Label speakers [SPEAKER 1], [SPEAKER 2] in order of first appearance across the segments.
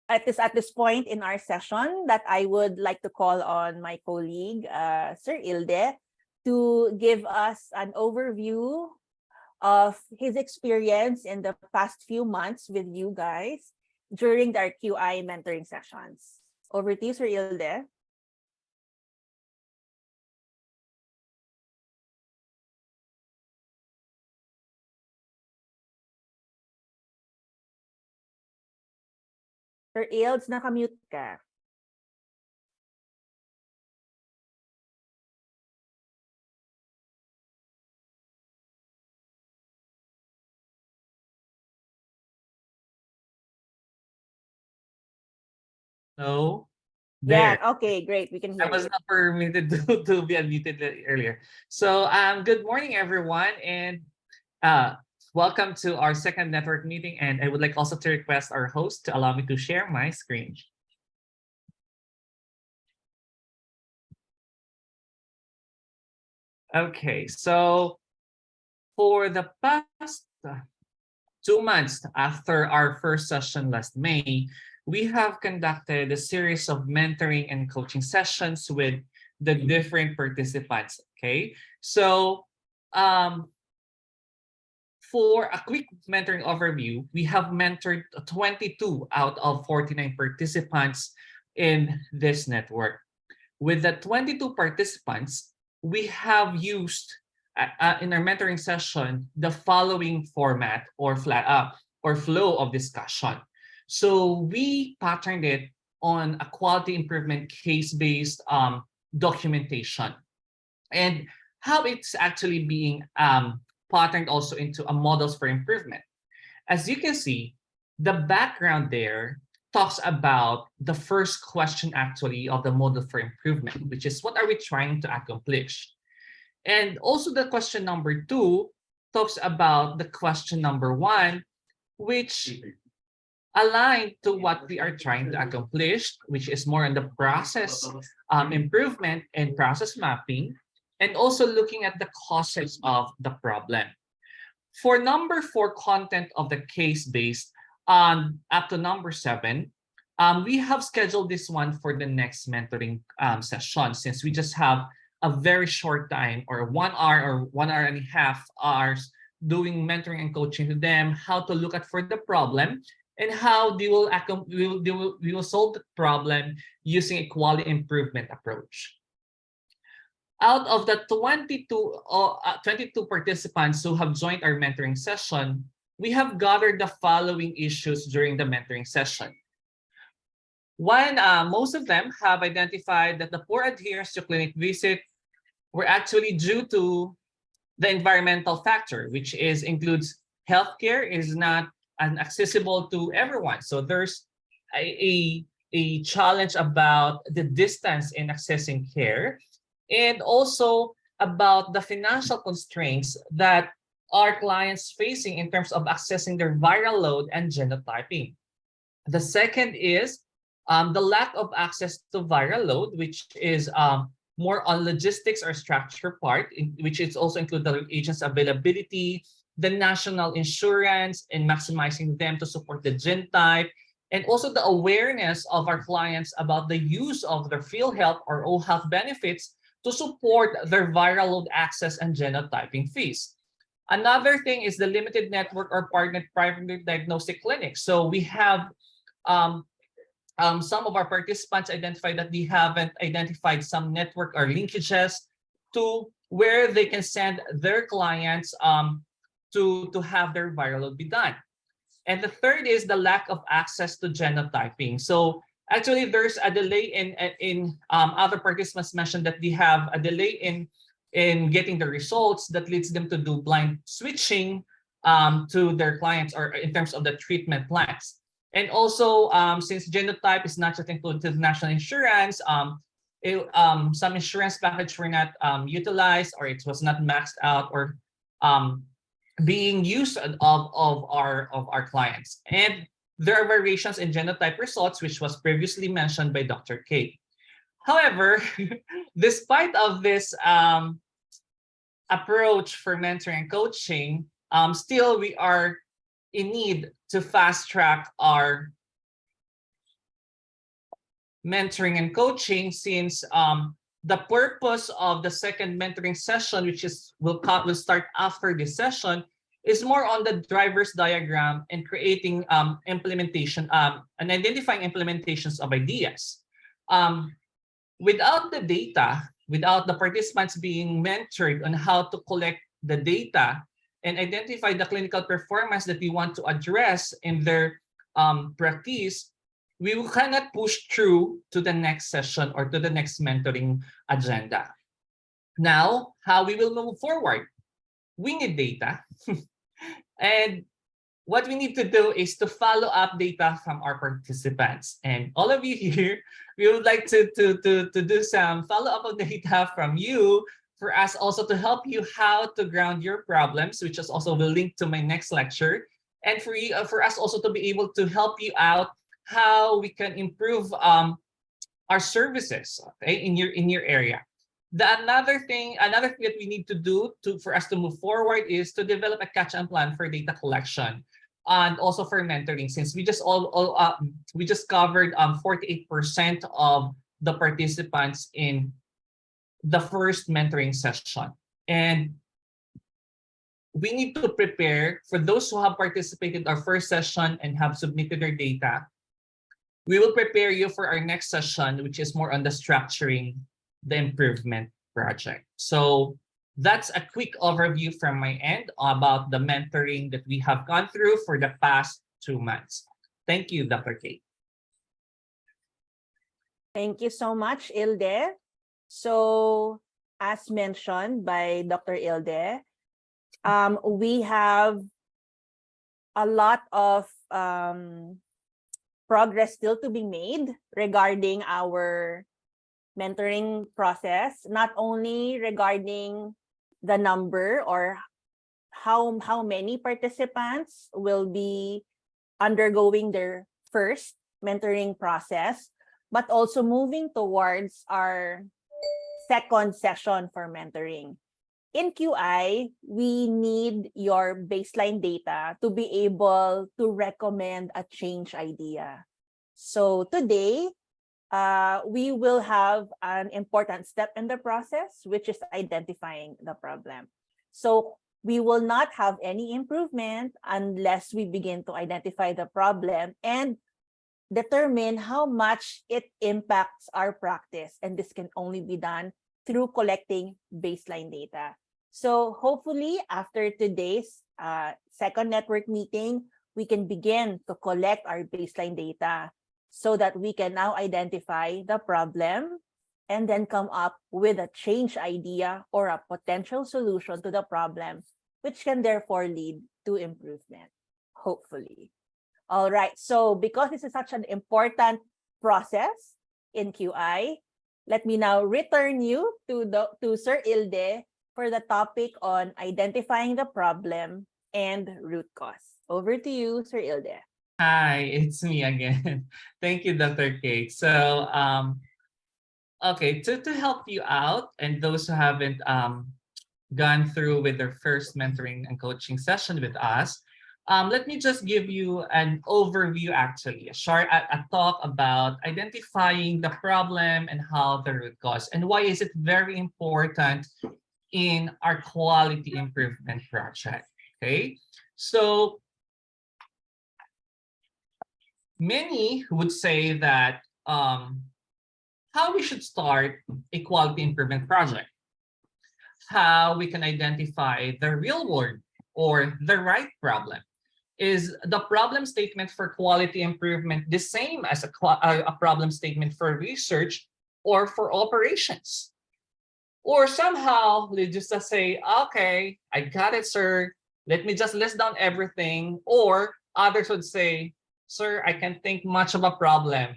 [SPEAKER 1] at this point in our session that I would like to call on my colleague, Sir Ilde, to give us an overview of his experience in the past few months with you guys during our QI mentoring sessions. Over to you, Sir Ilde. Sir Ildes, nakamute ka.
[SPEAKER 2] No,
[SPEAKER 1] Yeah,
[SPEAKER 2] there.
[SPEAKER 1] okay, great. We can
[SPEAKER 2] I
[SPEAKER 1] hear
[SPEAKER 2] was
[SPEAKER 1] you.
[SPEAKER 2] not permitted to be unmuted earlier. So, good morning, everyone, and uh, welcome to our second network meeting. And I would like also to request our host to allow me to share my screen. Okay, so for the past 2 months after our first session last May, we have conducted a series of mentoring and coaching sessions with the different participants. Okay, so for a quick mentoring overview, we have mentored 22 out of 49 participants in this network. With the 22 participants, we have used in our mentoring session the following format or flow of discussion. So we patterned it on a quality improvement case-based documentation, and how it's actually being patterned also into a models for improvement. As you can see, the background there talks about the first question actually of the model for improvement, which is what are we trying to accomplish? And also the question number 2 talks about the question number 1, which aligned to what we are trying to accomplish, which is more on the process improvement and process mapping, and also looking at the causes of the problem. For number 4, content of the case based on up to number 7, we have scheduled this one for the next mentoring session, since we just have a very short time, or 1 hour or 1 hour and a half hours doing mentoring and coaching to them, how to look at for the problem and how they will solve the problem using a quality improvement approach. Out of the 22 participants who have joined our mentoring session, we have gathered the following issues during the mentoring session. One, most of them have identified that the poor adherence to clinic visit were actually due to the environmental factor, which includes healthcare is not accessible to everyone. So there's a challenge about the distance in accessing care, and also about the financial constraints that our clients facing in terms of accessing their viral load and genotyping. The second is the lack of access to viral load, which is more on logistics or structure part, which is also include the agents availability, the national insurance, and maximizing them to support the genotype, and also the awareness of our clients about the use of their field health or OHealth benefits to support their viral load access and genotyping fees. Another thing is the limited network or partnered private diagnostic clinics. So we have some of our participants identified that they haven't identified some network or linkages to where they can send their clients to have their viral load be done. And the third is the lack of access to genotyping. So actually, there's a delay in other participants mentioned that they have a delay in getting the results that leads them to do blind switching to their clients or in terms of the treatment plans. And also, since genotype is not just included to the national insurance, some insurance package were not utilized, or it was not maxed out or being used of our clients. And there are variations in genotype results, which was previously mentioned by Dr. Kate. However, despite of this approach for mentoring and coaching, still we are in need to fast track our mentoring and coaching, since the purpose of the second mentoring session, which is will start after this session, is more on the driver's diagram and creating implementation and identifying implementations of ideas. Without the data, without the participants being mentored on how to collect the data and identify the clinical performance that we want to address in their practice, we cannot push through to the next session or to the next mentoring agenda. Now, how we will move forward? We need data. And what we need to do is to follow up data from our participants. And all of you here, we would like to do some follow-up of data from you for us also to help you how to ground your problems, which is also will link to my next lecture. And for us also to be able to help you out how we can improve our services, okay, in your area. Another thing that we need to do for us to move forward is to develop a catch-up plan for data collection and also for mentoring, since we just covered 48% of the participants in the first mentoring session. And we need to prepare for those who have participated in our first session and have submitted their data. We will prepare you for our next session, which is more on the structuring the improvement project. So that's a quick overview from my end about the mentoring that we have gone through for the past 2 months. Thank you, Dr. Kate.
[SPEAKER 1] Thank you so much, Ilde. So, as mentioned by Dr. Ilde, we have a lot of progress still to be made regarding our mentoring process, not only regarding the number or how many participants will be undergoing their first mentoring process, but also moving towards our second session for mentoring. In QI, we need your baseline data to be able to recommend a change idea. So today, we will have an important step in the process, which is identifying the problem. So we will not have any improvement unless we begin to identify the problem and determine how much it impacts our practice. And this can only be done through collecting baseline data. So hopefully after today's second network meeting, we can begin to collect our baseline data so that we can now identify the problem and then come up with a change idea or a potential solution to the problem, which can therefore lead to improvement, hopefully. All right, so because this is such an important process in QI, let me now return you to Sir Ilde for the topic on identifying the problem and root cause. Over to you, Sir Ilde.
[SPEAKER 2] Hi, it's me again. Thank you, Dr. Kate. So, okay, to help you out and those who haven't gone through with their first mentoring and coaching session with us, let me just give you an overview, actually, a talk about identifying the problem and how the root cause and why is it very important in our quality improvement project. Okay, so many would say that how we should start a quality improvement project, how we can identify the real world or the right problem. Is the problem statement for quality improvement the same as a problem statement for research or for operations? Or somehow they just say, okay, I got it, sir. Let me just list down everything. Or others would say, sir, I can't think much of a problem.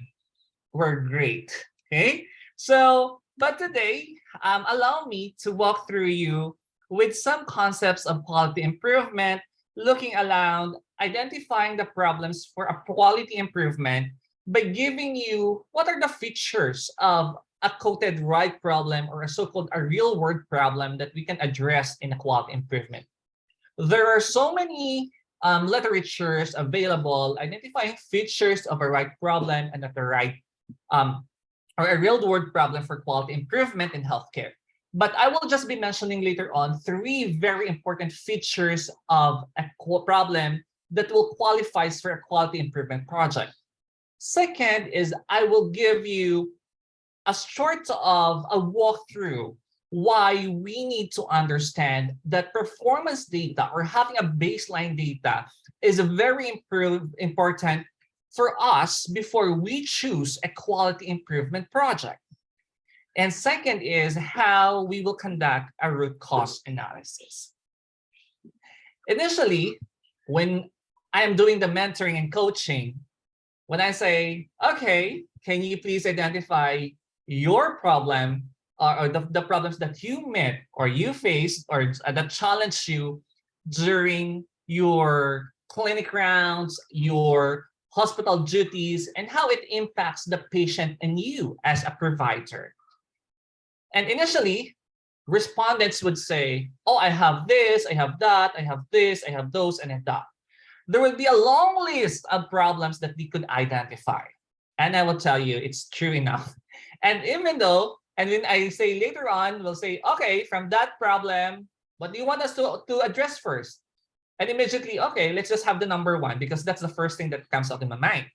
[SPEAKER 2] We're great. Okay. So, but today, allow me to walk through you with some concepts of quality improvement, looking around, identifying the problems for a quality improvement by giving you what are the features of a quoted right problem or a so-called a real world problem that we can address in a quality improvement. There are so many literatures available identifying features of a right problem and of the right or a real world problem for quality improvement in healthcare. But I will just be mentioning later on three very important features of a problem that will qualify for a quality improvement project. Second is I will give you a sort of a walkthrough why we need to understand that performance data or having a baseline data is very important for us before we choose a quality improvement project. And second is how we will conduct a root cause analysis. Initially, when I am doing the mentoring and coaching, when I say, okay, can you please identify your problem or the problems that you met or you faced or that challenged you during your clinic rounds, your hospital duties, and how it impacts the patient and you as a provider. And initially, respondents would say, oh, I have this, I have that, I have this, I have those, and that. There will be a long list of problems that we could identify. And I will tell you, it's true enough. And even though, and when I say later on, we'll say, okay, from that problem, what do you want us to address first? And immediately, okay, let's just have the number one because that's the first thing that comes out in my mind.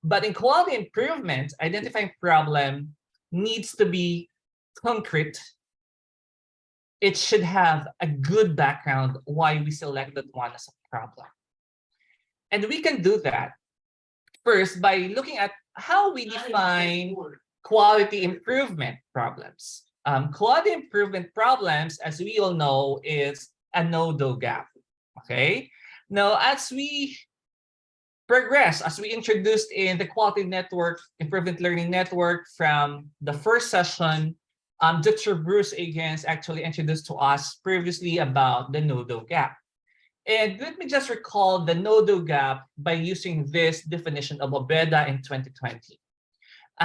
[SPEAKER 2] But in quality improvement, identifying problem needs to be concrete. It should have a good background why we selected one as a problem. And we can do that first by looking at how we define quality improvement problems. Quality improvement problems, as we all know, is a no-do gap. Okay. Now, as we progress, as we introduced in the Quality Network, Improvement Learning Network from the first session, Dr. Bruce Agans actually introduced to us previously about the no-do gap. And let me just recall the no-do gap by using this definition of Obeda in 2020.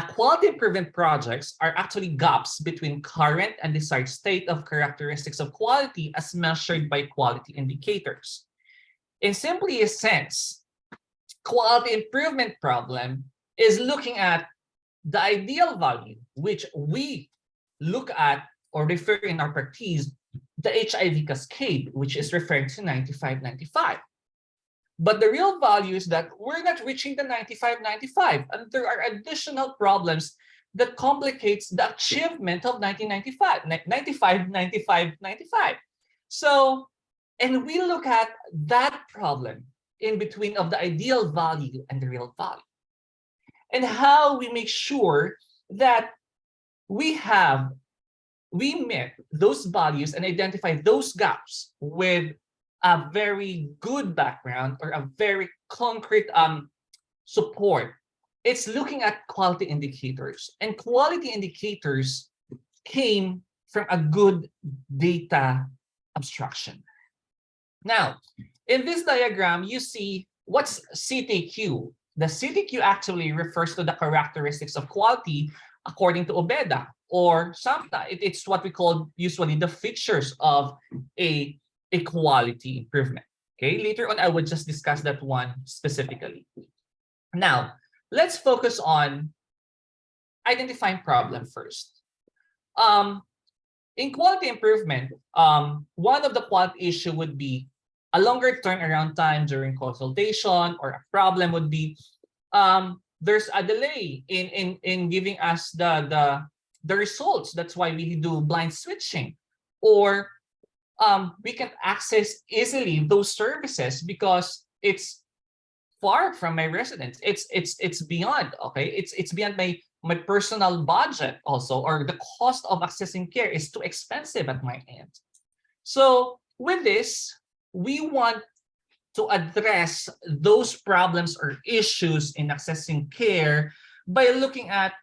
[SPEAKER 2] Quality improvement projects are actually gaps between current and desired state of characteristics of quality as measured by quality indicators. In simply a sense, quality improvement problem is looking at the ideal value, which we look at or refer in our practice the HIV cascade, which is referring to 95-95. But the real value is that we're not reaching the 95-95, and there are additional problems that complicates the achievement of 95-95. So, and we look at that problem in between of the ideal value and the real value, and how we make sure that we met those values and identify those gaps with a very good background or a very concrete support. It's looking at quality indicators, and quality indicators came from a good data abstraction. Now, in this diagram, you see what's CTQ. The CTQ actually refers to the characteristics of quality according to Obeda, or sometimes it's what we call usually the features of a quality improvement. Okay, later on I would just discuss that one specifically. Now, let's focus on identifying problem first. In quality improvement, one of the quality issue would be a longer turnaround time during consultation, or a problem would be there's a delay in giving us the results. That's why we do blind switching, or we can access easily those services because it's far from my residence. It's beyond, okay. It's beyond my personal budget also, or the cost of accessing care is too expensive at my end. So with this, we want to address those problems or issues in accessing care by looking at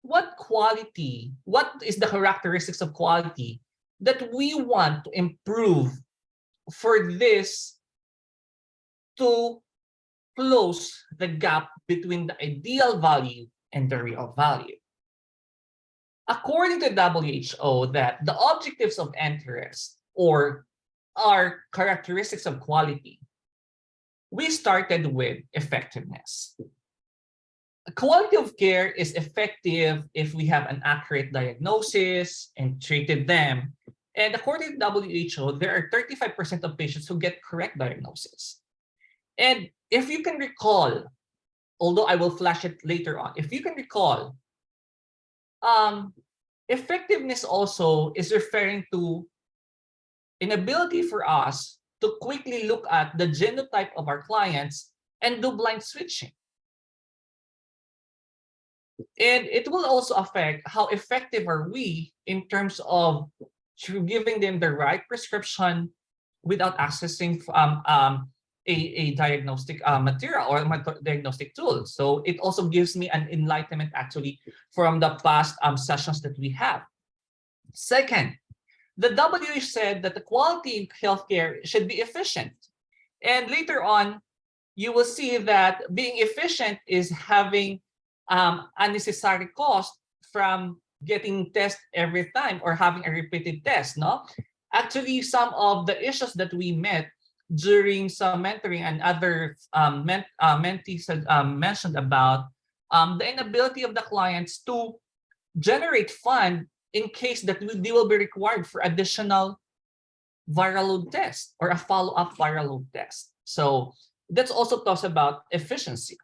[SPEAKER 2] what is the characteristics of quality that we want to improve for this to close the gap between the ideal value and the real value. According to WHO, that the objectives of interest or are characteristics of quality, we started with effectiveness. quality of care is effective if we have an accurate diagnosis and treated them. And according to WHO, there are 35% of patients who get correct diagnosis. And if you can recall, although I will flash it later on, if you can recall, effectiveness also is referring to an ability for us to quickly look at the genotype of our clients and do blind switching. And it will also affect how effective are we in terms of giving them the right prescription without accessing a diagnostic material or diagnostic tool. So it also gives me an enlightenment actually from the past sessions that we have. Second, the WHO said that the quality of healthcare should be efficient. And later on, you will see that being efficient is having unnecessary cost from getting test every time or having a repeated test, no? Actually, some of the issues that we met during some mentoring and other mentees mentioned about the inability of the clients to generate fund in case that they will be required for additional viral load test or a follow-up viral load test. So that's also talks about efficiency.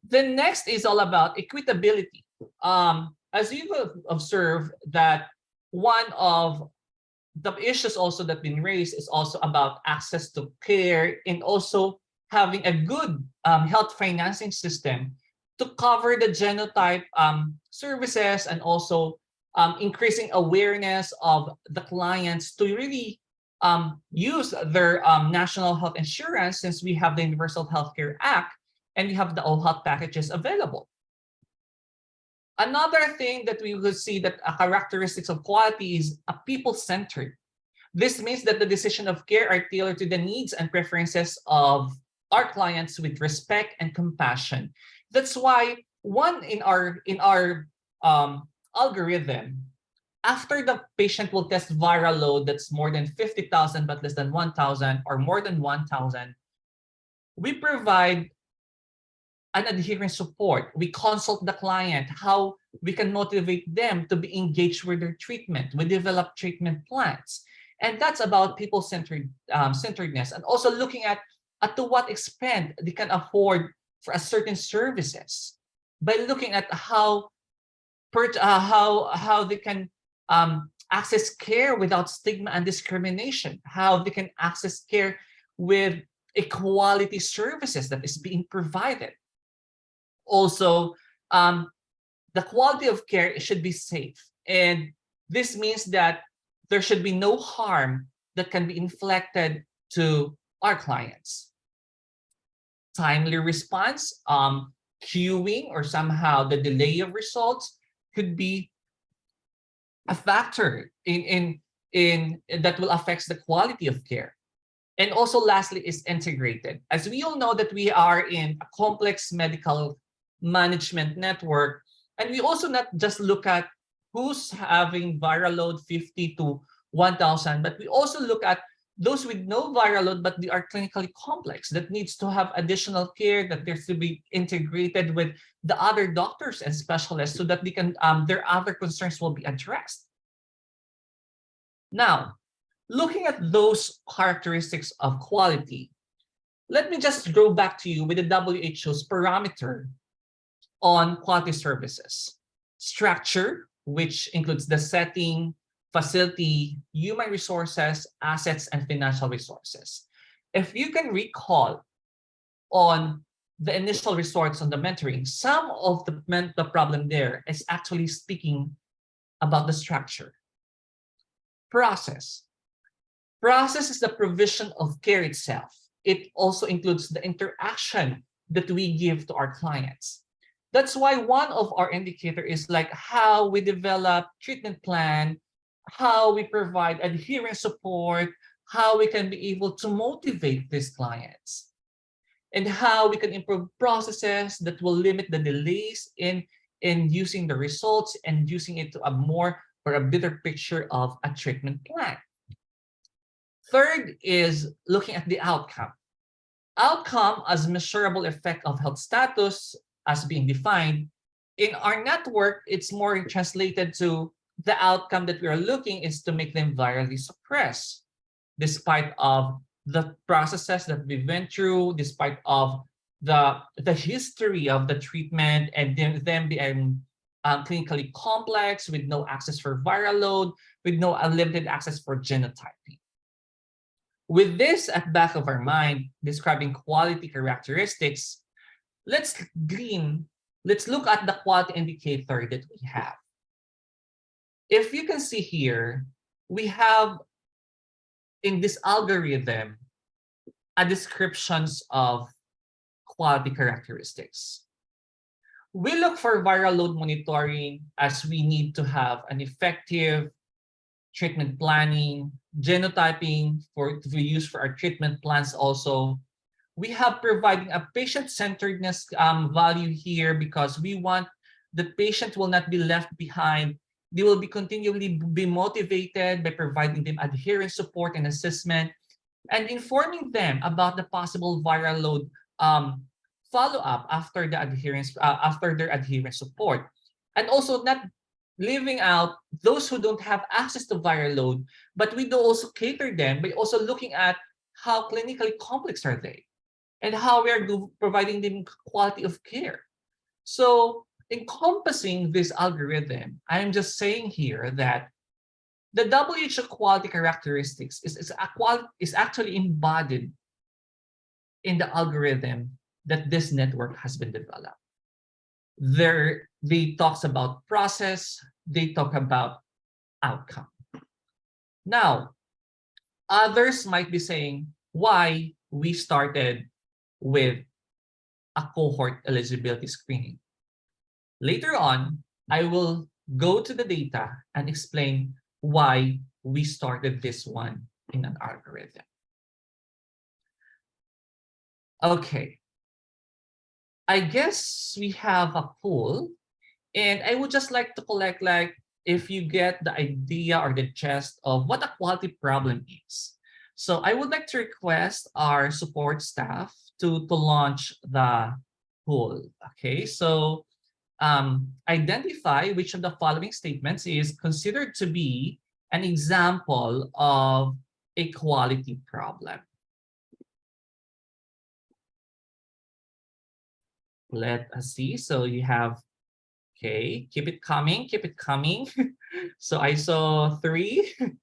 [SPEAKER 2] The next is all about equitability. As you will observe that one of the issues also that been raised is also about access to care and also having a good health financing system to cover the genotype services and also increasing awareness of the clients to really use their national health insurance, since we have the Universal Healthcare Act and we have the all health packages available. Another thing that we will see that a characteristics of quality is a people-centered. This means that the decision of care are tailored to the needs and preferences of our clients with respect and compassion. That's why one in our algorithm, after the patient will test viral load that's more than 50,000 but less than 1,000 or more than 1,000, we provide an adherence support. We consult the client how we can motivate them to be engaged with their treatment. We develop treatment plans. And that's about people-centeredness, and also looking at to what extent they can afford for a certain services by looking at how they can access care without stigma and discrimination, how they can access care with a quality services that is being provided. Also, the quality of care should be safe. And this means that there should be no harm that can be inflicted to our clients. Timely response, queuing, or somehow the delay of results could be a factor in that will affect the quality of care. And also lastly is integrated. As we all know that we are in a complex medical management network, and we also not just look at who's having viral load 50 to 1,000, but we also look at those with no viral load, but they are clinically complex that needs to have additional care, that there's to be integrated with the other doctors and specialists so that they can their other concerns will be addressed. Now, looking at those characteristics of quality, let me just go back to you with the WHO's parameter on quality services. Structure, which includes the setting, facility, human resources, assets, and financial resources. If you can recall on the initial resorts on the mentoring, some of the problem there is actually speaking about the structure. Process. Process is the provision of care itself. It also includes the interaction that we give to our clients. That's why one of our indicator is like how we develop treatment plan, how we provide adherence support, how we can be able to motivate these clients, and how we can improve processes that will limit the delays in using the results and using it to a more or a better picture of a treatment plan. Third is looking at the outcome. Outcome as measurable effect of health status as being defined. In our network, it's more translated to the outcome that we are looking is to make them virally suppressed, despite of the processes that we went through, despite of the history of the treatment and them being clinically complex with no access for viral load, with no unlimited access for genotyping. With this at back of our mind, describing quality characteristics, let's look at the quality indicator that we have. If you can see here, we have in this algorithm a descriptions of quality characteristics. We look for viral load monitoring as we need to have an effective treatment planning, genotyping to be used for our treatment plans also. We have providing a patient-centeredness value here because we want the patient will not be left behind. They will be continually be motivated by providing them adherence support and assessment and informing them about the possible viral load follow-up after the adherence after their adherence support, and also not leaving out those who don't have access to viral load, but we do also cater them by also looking at how clinically complex are they and how we are providing them quality of care. So encompassing this algorithm, I'm just saying here that the WHO quality characteristics is actually embodied in the algorithm that this network has been developed. They talks about process, they talk about outcome. Now, others might be saying why we started with a cohort eligibility screening. Later on, I will go to the data and explain why we started this one in an algorithm. Okay. I guess we have a pool, and I would just like to collect if you get the idea or the gist of what a quality problem is. So I would like to request our support staff to launch the pool. Okay, so identify which of the following statements is considered to be an example of a quality problem. Let us see. So you have, okay, keep it coming, keep it coming. So I saw 3.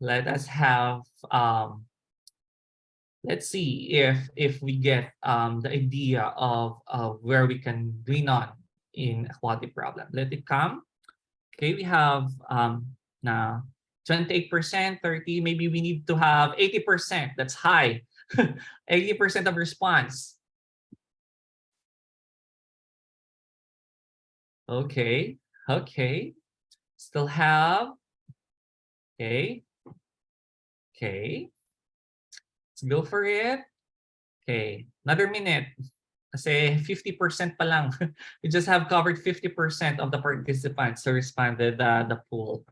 [SPEAKER 2] Let us have, let's see if we get the idea of where we can lean on in a quality problem. Let it come. Okay, we have now 28%, 30, maybe we need to have 80%. That's high. 80% of response. Okay, okay. Still have, okay, okay. Let's go for it. Okay, another minute. Kasi 50% pa lang. We just have covered 50% of the participants who responded the poll.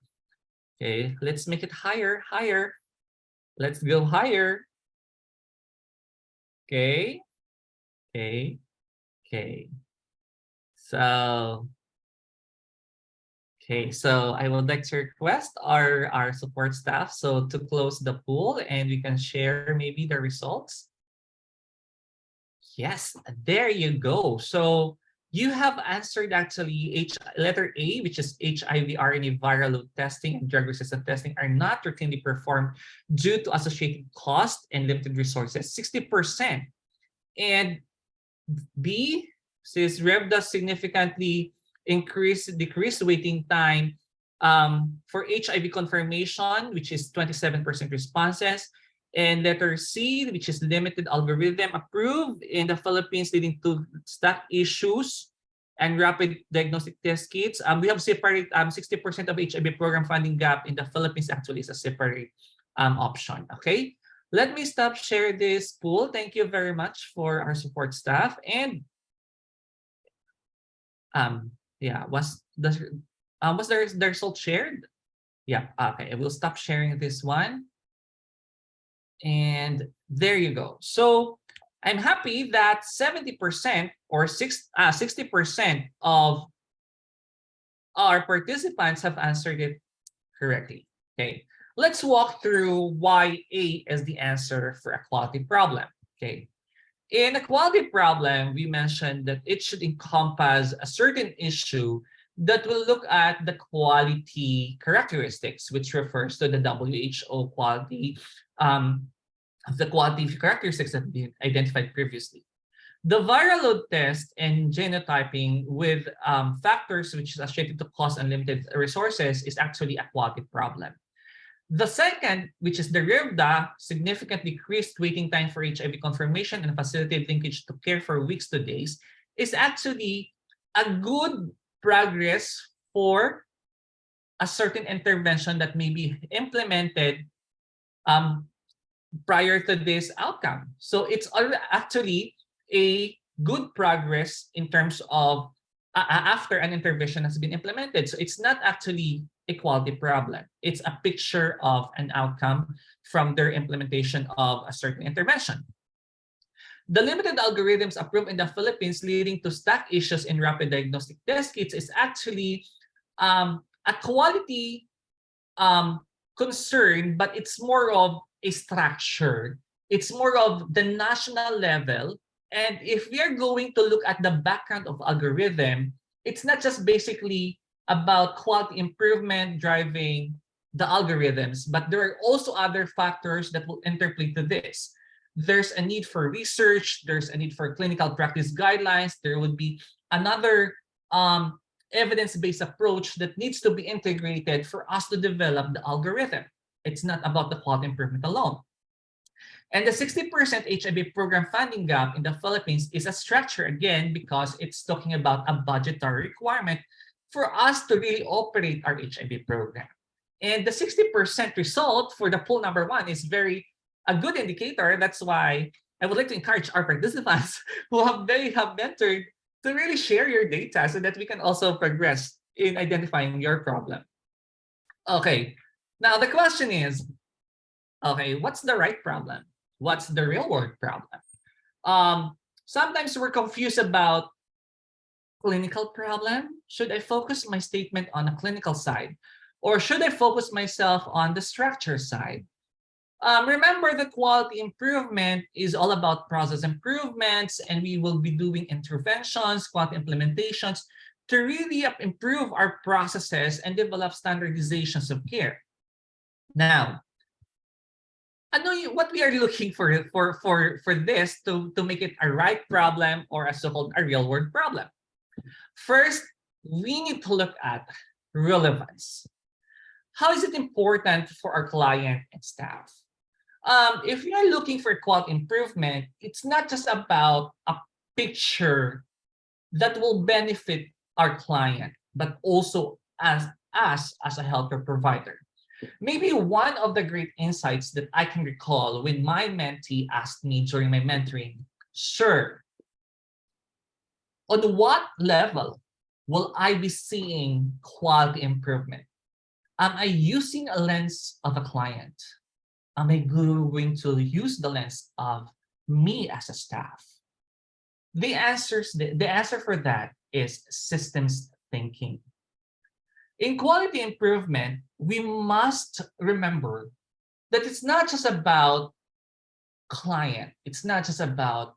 [SPEAKER 2] Okay, let's make it higher, higher. Let's go higher. Okay, okay, okay. So, okay, so I would like to request our support staff to close the pool and we can share maybe the results. Yes, there you go. So you have answered actually letter A, which is HIV RNA viral load testing and drug resistant testing are not routinely performed due to associated cost and limited resources, 60%. And B says Rev does significantly decrease waiting time for HIV confirmation, which is 27% responses. And letter C, which is limited algorithm approved in the Philippines, leading to stock issues and rapid diagnostic test kits. We have separate 60% of HIV program funding gap in the Philippines actually is a separate option. Okay, let me stop share this pool. Thank you very much for our support staff. And yeah, was the result shared? Yeah, okay, I will stop sharing this one. And there you go. So I'm happy that 70% or 60% of our participants have answered it correctly. Okay, let's walk through why A is the answer for a quality problem. Okay, in a quality problem, we mentioned that it should encompass a certain issue that will look at the quality characteristics, which refers to the WHO quality, the quality characteristics that have been identified previously. The viral load test and genotyping with factors which is associated to cost and limited resources is actually a quality problem. The second, which is the RIVDA, significantly decreased waiting time for HIV confirmation and facilitated linkage to care for weeks to days, is actually a good progress for a certain intervention that may be implemented prior to this outcome. So it's actually a good progress in terms of after an intervention has been implemented. So it's not actually a quality problem. It's a picture of an outcome from their implementation of a certain intervention. The limited algorithms approved in the Philippines leading to stack issues in rapid diagnostic test kits is actually a quality concern, but it's more of a structure. It's more of the national level. And if we are going to look at the background of algorithm, it's not just basically about quality improvement driving the algorithms, but there are also other factors that will interplay to this. There's a need for research, there's a need for clinical practice guidelines, there would be another evidence-based approach that needs to be integrated for us to develop the algorithm. It's not about the quality improvement alone. And the 60% HIV program funding gap in the Philippines is a structure, again, because it's talking about a budgetary requirement for us to really operate our HIV program. And the 60% result for the poll number one is a good indicator. That's why I would like to encourage our participants who have mentored to really share your data so that we can also progress in identifying your problem. Okay, now the question is, okay, what's the right problem? What's the real world problem? Sometimes we're confused about clinical problem. Should I focus my statement on a clinical side? Or should I focus myself on the structure side? Remember, the quality improvement is all about process improvements, and we will be doing interventions, quality implementations to really improve our processes and develop standardizations of care. Now, what we are looking for this to make it a right problem or a so-called a real world problem. First, we need to look at relevance. How is it important for our client and staff? If we are looking for quality improvement, it's not just about a picture that will benefit our client, but also as us as a healthcare provider. Maybe one of the great insights that I can recall when my mentee asked me during my mentoring, "Sir, on what level will I be seeing quality improvement? Am I using a lens of a client? Am I going to use the lens of me as a staff?" The answer for that is systems thinking. In quality improvement, we must remember that it's not just about client. It's not just about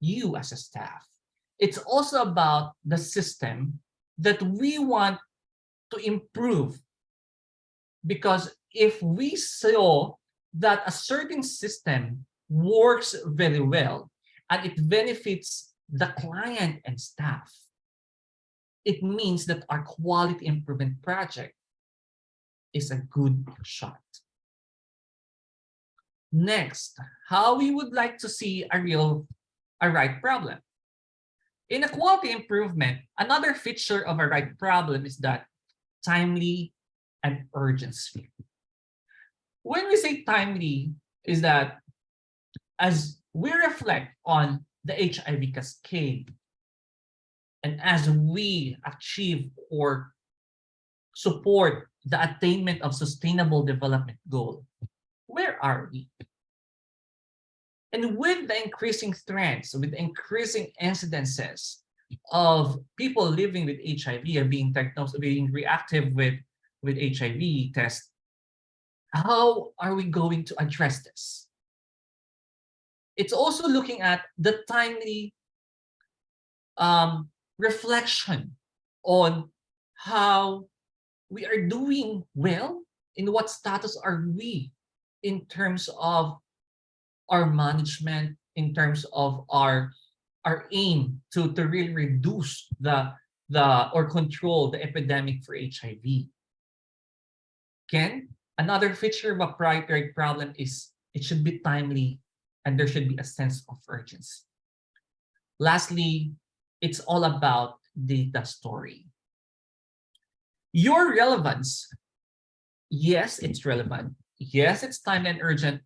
[SPEAKER 2] you as a staff. It's also about the system that we want to improve. Because if we saw that a certain system works very well and it benefits the client and staff, it means that our quality improvement project is a good shot. Next, how we would like to see a right problem. In a quality improvement, another feature of a right problem is that timely and urgency. When we say timely, is that as we reflect on the HIV cascade, and as we achieve or support the attainment of sustainable development goal, where are we? And with the increasing trends, with the increasing incidences of people living with HIV or being diagnosed, being reactive with HIV test, how are we going to address this? It's also looking at the timely reflection on how we are doing well, in what status are we in terms of our management, in terms of our aim to really reduce the or control the epidemic for HIV. Again, another feature of a priority problem is it should be timely and there should be a sense of urgency. Lastly, it's all about data story. Your relevance, yes, it's relevant. Yes, it's timely and urgent,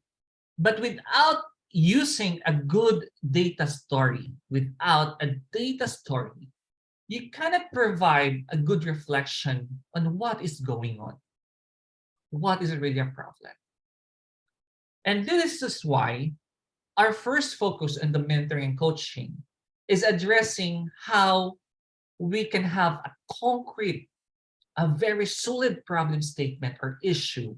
[SPEAKER 2] but without using a good data story, you cannot provide a good reflection on what is going on, what is really a problem. And this is why our first focus in the mentoring and coaching is addressing how we can have a concrete, a very solid problem statement or issue.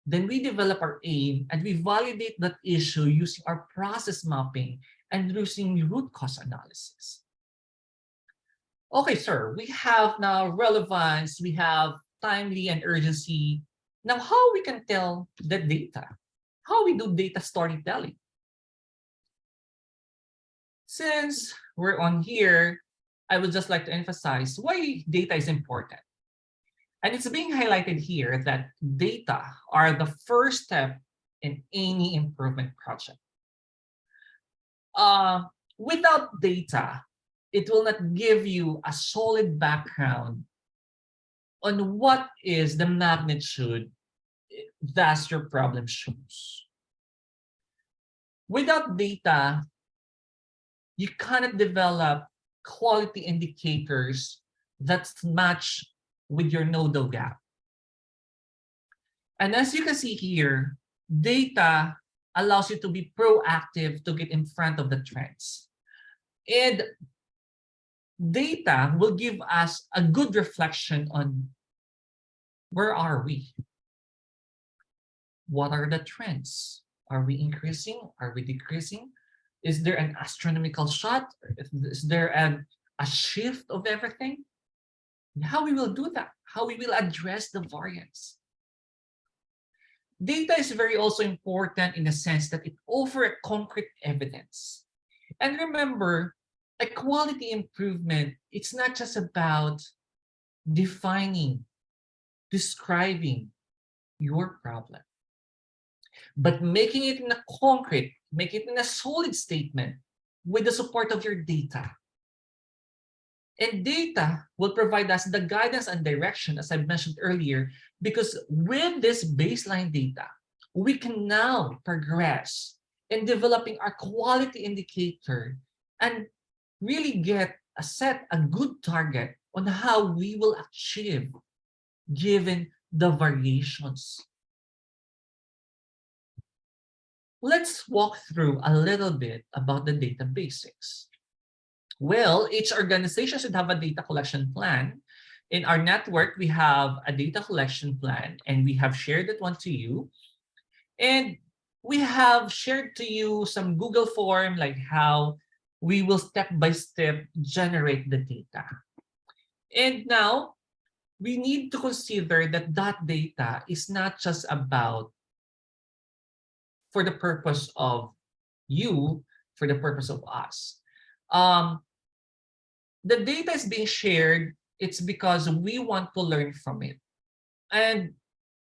[SPEAKER 2] Then we develop our aim and we validate that issue using our process mapping and using root cause analysis. Okay, sir, we have now relevance, we have timely and urgency. Now, how we can tell the data? How we do data storytelling? Since we're on here, I would just like to emphasize why data is important. And it's being highlighted here that data are the first step in any improvement project. Without data, it will not give you a solid background on what is the magnitude that your problem shows. Without data, you cannot develop quality indicators that match with your nodal gap. And as you can see here, data allows you to be proactive to get in front of the trends. And data will give us a good reflection on where are we? What are the trends? Are we increasing? Are we decreasing? Is there an astronomical shot? Is there a shift of everything? How we will do that? How we will address the variance? Data is very also important in the sense that it offers concrete evidence. And remember, a quality improvement, it's not just about defining, describing your problem, but making it in a concrete, make it in a solid statement with the support of your data. And data will provide us the guidance and direction, as I mentioned earlier, because with this baseline data, we can now progress in developing our quality indicator and really get set a good target on how we will achieve given the variations. Let's walk through a little bit about the data basics. Well, each organization should have a data collection plan. In our network, we have a data collection plan, and we have shared that one to you. And we have shared to you some Google form, like how we will step by step generate the data. And now we need to consider that that data is not just about for the purpose of you, for the purpose of us. The data is being shared, it's because we want to learn from it. And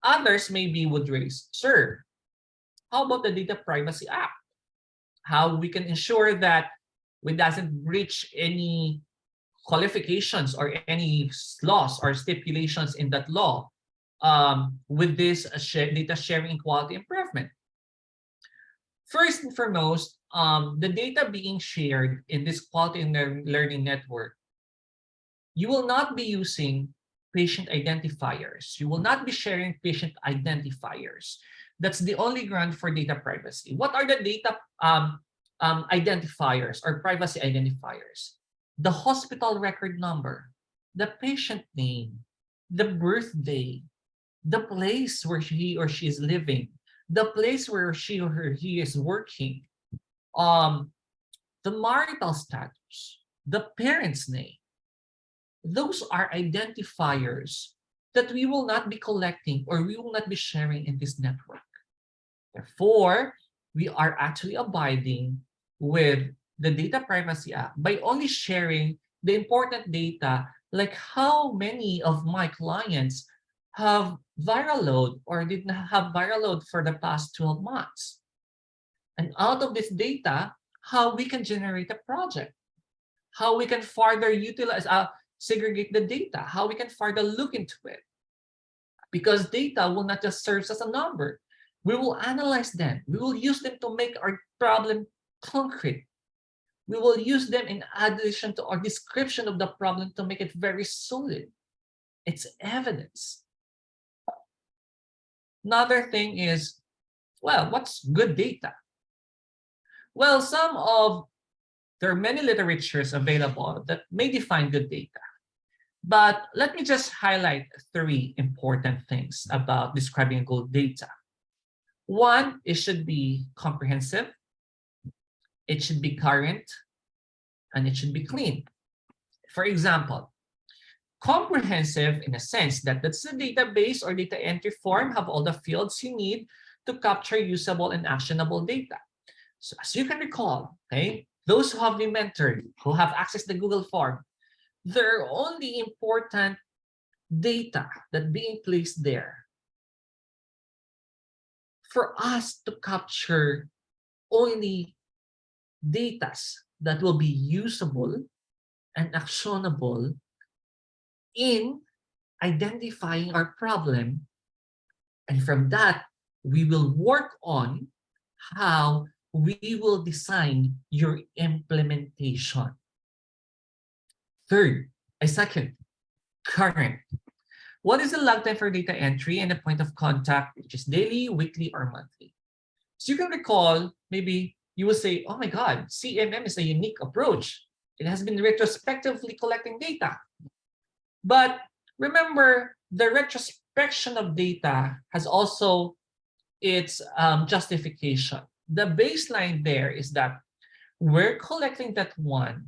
[SPEAKER 2] others maybe would raise, sir, how about the Data Privacy Act? How we can ensure that we doesn't breach any qualifications or any laws or stipulations in that law with this data sharing quality improvement. First and foremost, the data being shared in this quality learning network, you will not be using patient identifiers. You will not be sharing patient identifiers. That's the only ground for data privacy. What are the data identifiers or privacy identifiers? The hospital record number, the patient name, the birthday, the place where he or she is living, the place where she or he is working, um, the marital status, the parent's name. Those are identifiers that we will not be collecting or we will not be sharing in this network. Therefore, we are actually abiding with the Data Privacy Act by only sharing the important data, like how many of my clients have viral load or did not have viral load for the past 12 months. And out of this data, how we can generate a project, how we can further utilize, segregate the data, how we can further look into it. Because data will not just serve as a number. We will analyze them. We will use them to make our problem concrete. We will use them in addition to our description of the problem to make it very solid. It's evidence. Another thing is, well, what's good data? Well, there are many literatures available that may define good data. But let me just highlight 3 important things about describing good data. One, it should be comprehensive, it should be current, and it should be clean. For example, comprehensive in a sense that that's the database or data entry form, have all the fields you need to capture usable and actionable data. So as you can recall, okay, those who have been mentored, who have access to the Google form, there are only important data that being placed there for us to capture only data that will be usable and actionable in identifying our problem. And from that, we will work on how we will design your implementation. Second, current. What is the lag time for data entry and the point of contact, which is daily, weekly, or monthly? So you can recall, maybe you will say, oh my God, CMM is a unique approach. It has been retrospectively collecting data. But remember, the retrospection of data has also its justification. The baseline there is that we're collecting that one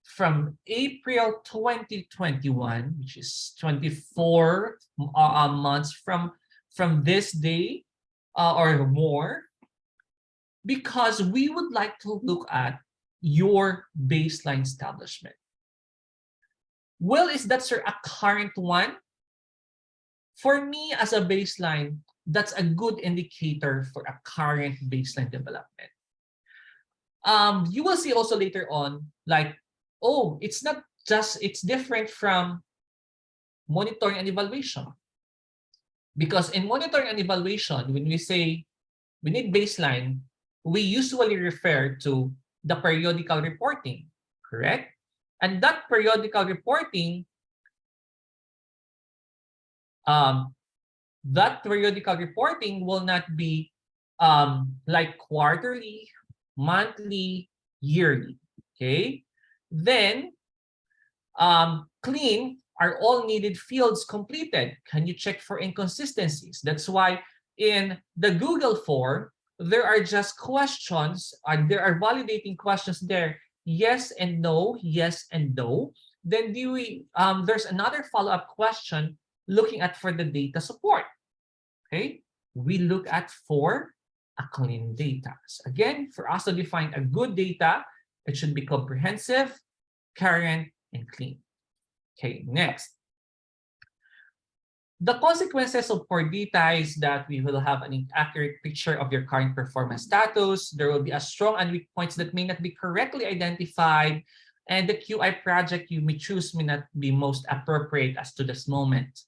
[SPEAKER 2] from April 2021, which is 24 months from this day or more, because we would like to look at your baseline establishment. Well, is that, sir, a current one? For me, as a baseline, that's a good indicator for a current baseline development. You will see also later on, like, oh, it's not just, it's different from monitoring and evaluation. Because in monitoring and evaluation, when we say we need baseline, we usually refer to the periodical reporting, correct? And that periodical reporting, will not be like quarterly, monthly, yearly, okay? Then, clean, are all needed fields completed? Can you check for inconsistencies? That's why in the Google form, there are just questions, and there are validating questions there. Yes and no, yes and no. Then there's another follow-up question looking at for the data support. Okay, we look at for a clean data. So again, for us to define a good data, it should be comprehensive, current, and clean. Okay, next. The consequences of poor data is that we will have an inaccurate picture of your current performance status. There will be a strong and weak points that may not be correctly identified, and the QI project you may choose may not be most appropriate as to this moment.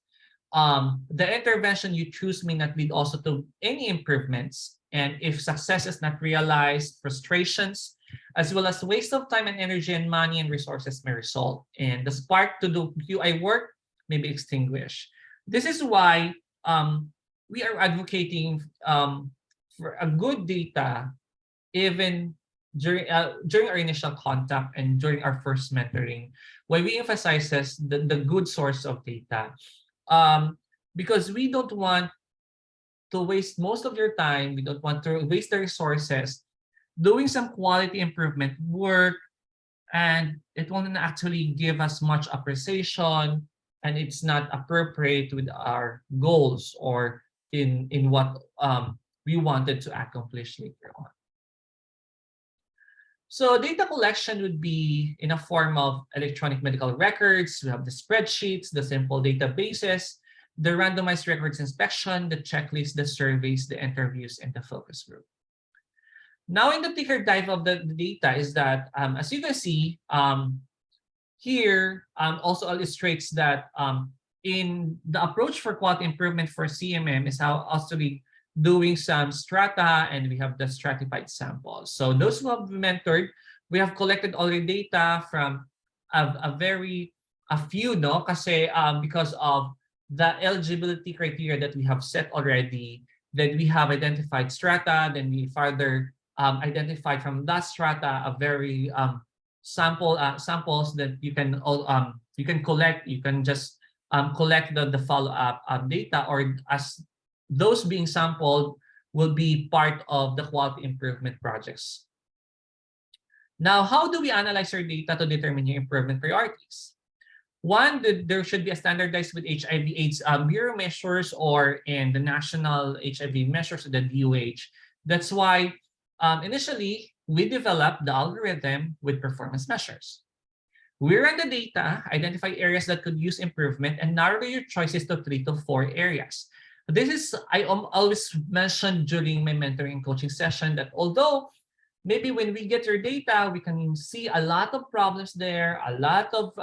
[SPEAKER 2] The intervention you choose may not lead also to any improvements, and if success is not realized, frustrations, as well as waste of time and energy and money and resources may result, and the spark to do QI work may be extinguished. This is why we are advocating for a good data even during our initial contact and during our first mentoring, why we emphasizes the good source of data. Um, because we don't want to waste most of your time, we don't want to waste the resources doing some quality improvement work, and it won't actually give us much appreciation, and it's not appropriate with our goals or in what we wanted to accomplish later on. So data collection would be in a form of electronic medical records. We have the spreadsheets, the simple databases, the randomized records inspection, the checklist, the surveys, the interviews, and the focus group. Now, in the deeper dive of the data is that, as you can see, here also illustrates that in the approach for quality improvement for CMM is how also be doing some strata, and we have the stratified samples. So those who have mentored, we have collected already data from a few, no, kasi because of the eligibility criteria that we have set already, then we have identified strata, then we further identified from that strata a very samples that you can collect. You can just collect the follow-up data, or as those being sampled will be part of the quality improvement projects. Now, how do we analyze our data to determine your improvement priorities? One, there should be a standardized with HIV/AIDS Bureau measures, or in the national HIV measures of the DOH. That's why initially we developed the algorithm with performance measures. We run the data, identify areas that could use improvement, and narrow your choices to 3 to 4 areas. This is, I always mentioned during my mentoring coaching session, that although maybe when we get your data, we can see a lot of problems there, a lot of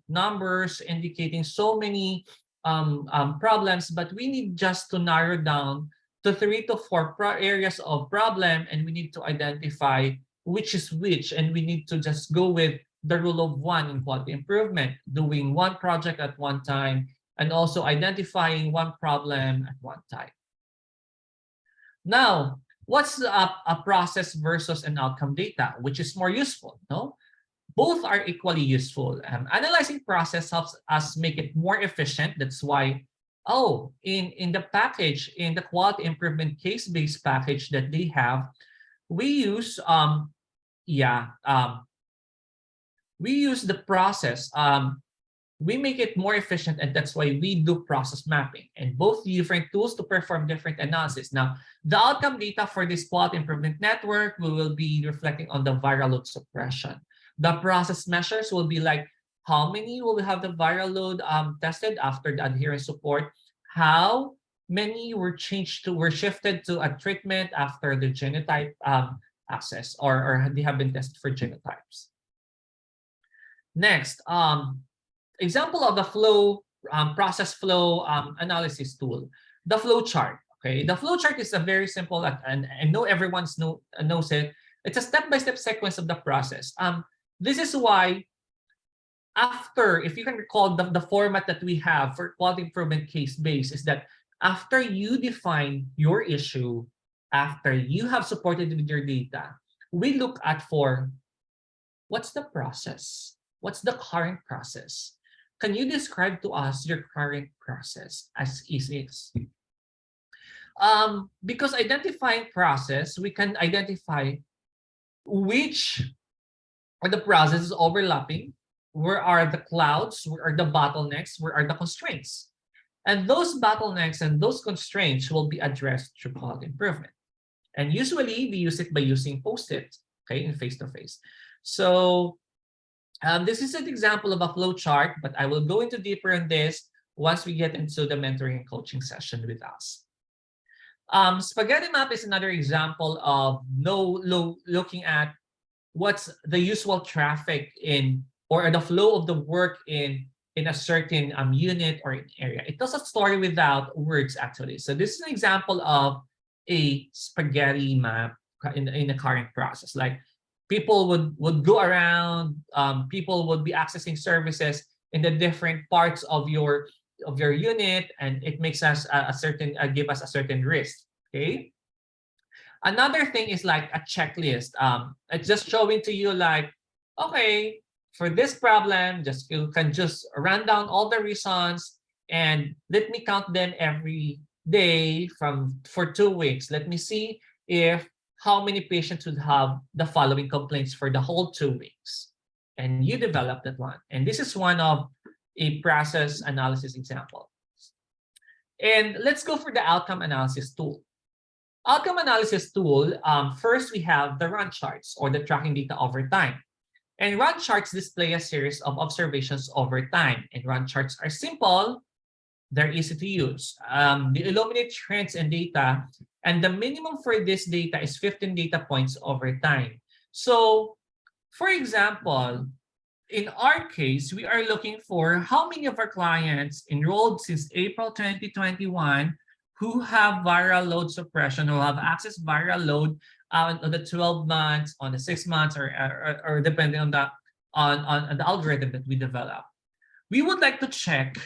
[SPEAKER 2] numbers indicating so many problems, but we need just to narrow down to 3 to 4 areas of problem, and we need to identify which is which, and we need to just go with the rule of one in quality improvement, doing one project at one time, and also identifying one problem at one time. Now, what's a process versus an outcome data? Which is more useful? No, both are equally useful. Analyzing process helps us make it more efficient. That's why, in the package, in the quality improvement case-based package that they have, we use we use the process. We make it more efficient, and that's why we do process mapping and both different tools to perform different analysis. Now, the outcome data for this quality improvement network, we will be reflecting on the viral load suppression. The process measures will be like how many will we have the viral load tested after the adherence support, how many were shifted to a treatment after the genotype access, or they have been tested for genotypes. Next, example of the flow process flow analysis tool, the flow chart. Okay, the flow chart is a very simple, and I know everyone knows it. It's a step-by-step sequence of the process. This is why, after, if you can recall, the format that we have for quality improvement case base is that after you define your issue, after you have supported with your data, we look at for what's the process, what's the current process. Can you describe to us your current process as is? Because identifying process, we can identify which are the processes overlapping, where are the clouds, where are the bottlenecks, where are the constraints. And those bottlenecks and those constraints will be addressed through quality improvement. And usually we use it by using Post-it, okay, in face-to-face. So this is an example of a flow chart, but I will go into deeper on this once we get into the mentoring and coaching session with us. Spaghetti map is another example of looking at what's the usual traffic in, or the flow of the work in a certain unit or an area. It tells a story without words, actually. So this is an example of a spaghetti map in the current process. Like, people would go around, people would be accessing services in the different parts of your of your unit, and it makes us a certain give us a certain risk. Okay. Another thing is like a checklist. It's just showing to you like, okay, for this problem, just you can just run down all the reasons and let me count them every day for 2 weeks. Let me see if how many patients would have the following complaints for the whole 2 weeks. And you develop that one. And this is one of a process analysis example. And let's go for the outcome analysis tool. Outcome analysis tool, first we have the run charts or the tracking data over time. And run charts display a series of observations over time. And run charts are simple, they're easy to use. They illuminate trends and data, and the minimum for this data is 15 data points over time. So, for example, in our case, we are looking for how many of our clients enrolled since April 2021 who have viral load suppression, who have access viral load on the 12 months, on the 6 months, or depending on on the algorithm that we develop. We would like to check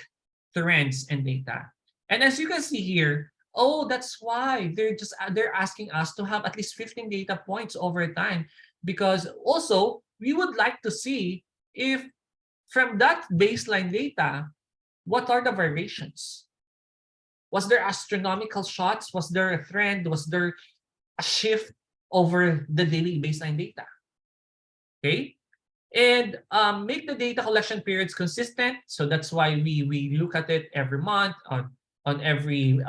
[SPEAKER 2] trends and data. And as you can see here, oh, that's why they're asking us to have at least 15 data points over time, because also we would like to see if from that baseline data, what are the variations? Was there astronomical shots? Was there a trend? Was there a shift over the daily baseline data? Okay. And make the data collection periods consistent. So that's why we look at it every month on every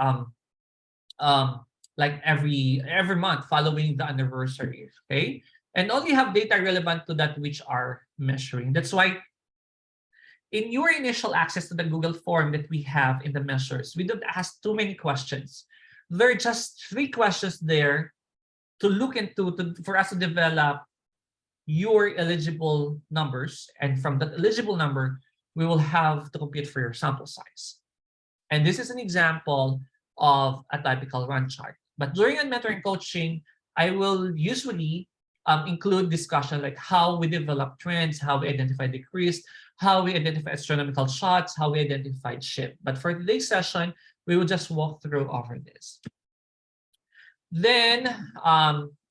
[SPEAKER 2] like every month following the anniversary. Okay. And only have data relevant to that which are measuring. That's why in your initial access to the Google form that we have in the measures, we don't ask too many questions. There are just 3 questions there to look into for us to develop your eligible numbers. And from that eligible number, we will have to compute for your sample size. And this is an example of a typical run chart. But during a mentoring coaching, I will usually include discussion like how we develop trends, how we identify decrease, how we identify astronomical shots, how we identify shift. But for today's session, we will just walk through over this. Then,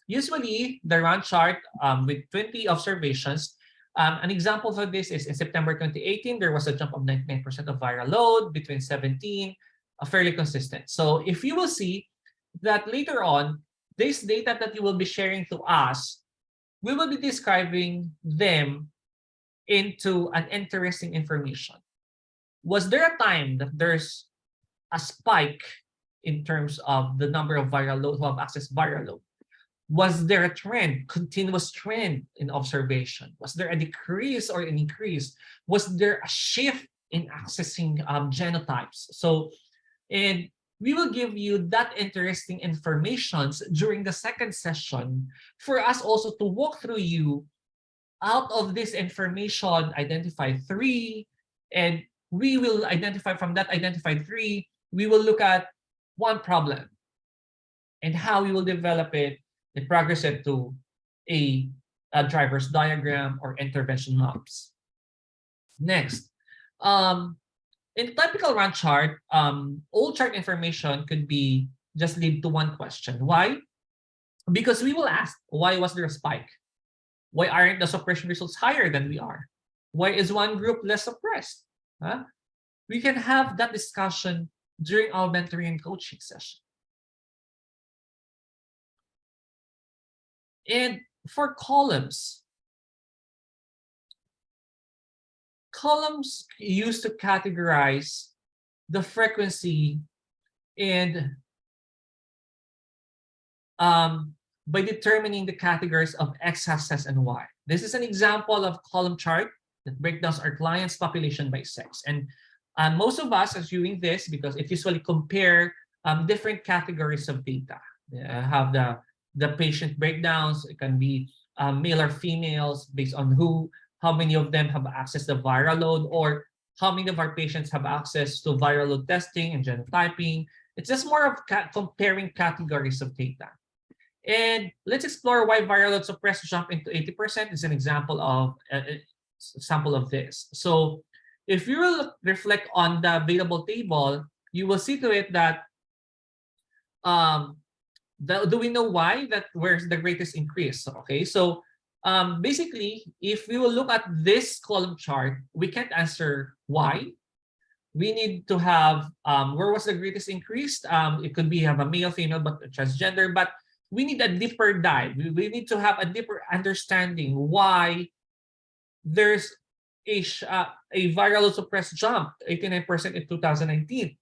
[SPEAKER 2] usually the run chart with 20 observations. An example for this is in September 2018, there was a jump of 99% of viral load between 17, fairly consistent. So if you will see that later on, this data that you will be sharing to us, we will be describing them into an interesting information. Was there a time that there's a spike in terms of the number of viral load who have access viral load? Was there a trend, continuous trend in observation? Was there a decrease or an increase? Was there a shift in accessing genotypes? So, and we will give you that interesting information during the second session for us also to walk through you out of this information, identify 3, and we will identify from that identified 3, we will look at one problem and how we will develop it and progress it to a driver's diagram or intervention maps. Next, in typical run chart, all chart information could be just lead to one question. Why? Because we will ask, why was there a spike? Why aren't the suppression results higher than we are? Why is one group less suppressed? Huh? We can have that discussion during our mentoring and coaching session. And for columns used to categorize the frequency and by determining the categories of x-axis and y. This is an example of column chart that breaks down our client's population by sex. And most of us are doing this because it usually compare different categories of data. Have the patient breakdowns. It can be male or females based on how many of them have access to viral load, or how many of our patients have access to viral load testing and genotyping. It's just more of comparing categories of data. And let's explore why viral load suppressed jump into 80%. Is an example of this. So If you will reflect on the available table, you will see to it that um, do we know why that where's the greatest increase? Okay, so basically, if we will look at this column chart, we can't answer why. We need to have where was the greatest increase. It could be have a male, female, but transgender. But we need a deeper dive. We need to have a deeper understanding why there's a viral suppressed jump, 89% in 2019.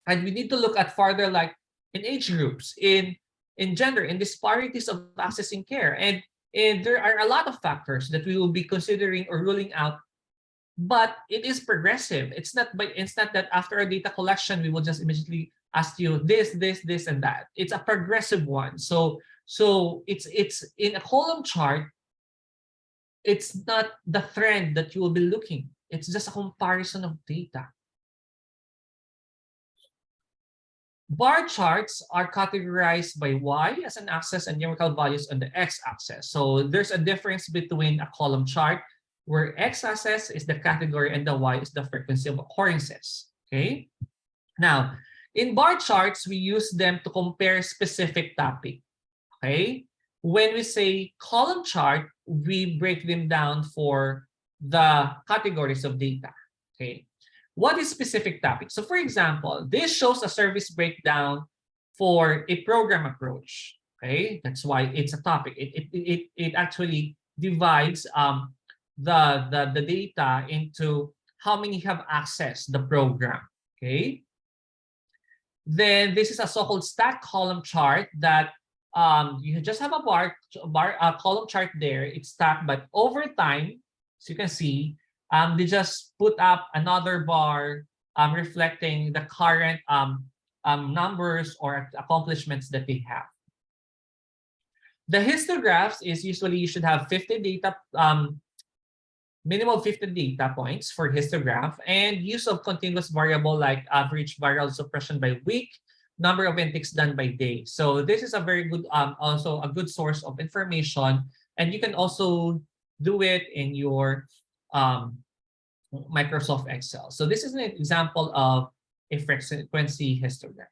[SPEAKER 2] And we need to look at farther, like in age groups, in gender, in disparities of accessing care. And there are a lot of factors that we will be considering or ruling out, but it is progressive. It's not that after a data collection, we will just immediately ask you this, and that. It's a progressive one. So it's in a column chart, it's not the trend that you will be looking. It's just a comparison of data. Bar charts are categorized by Y as an axis and numerical values on the X-axis. So there's a difference between a column chart where X-axis is the category and the Y is the frequency of occurrences. Okay. Now, in bar charts, we use them to compare specific topic. Okay. When we say column chart, we break them down for the categories of data. Okay. What is specific topic? So for example, this shows a service breakdown for a program approach. Okay, that's why it's a topic. It actually divides the data into how many have accessed the program. Okay. Then this is a so-called stack column chart that you just have a column chart there. It's stacked, but over time, as you can see, they just put up another bar reflecting the current numbers or accomplishments that they have. The histographs is usually you should have 50 data, minimum 50 data points for histograph, and use of continuous variable like average viral suppression by week, number of intakes done by day. So this is a very good, also a good source of information, and you can also do it in your Microsoft Excel. So this is an example of a frequency histogram.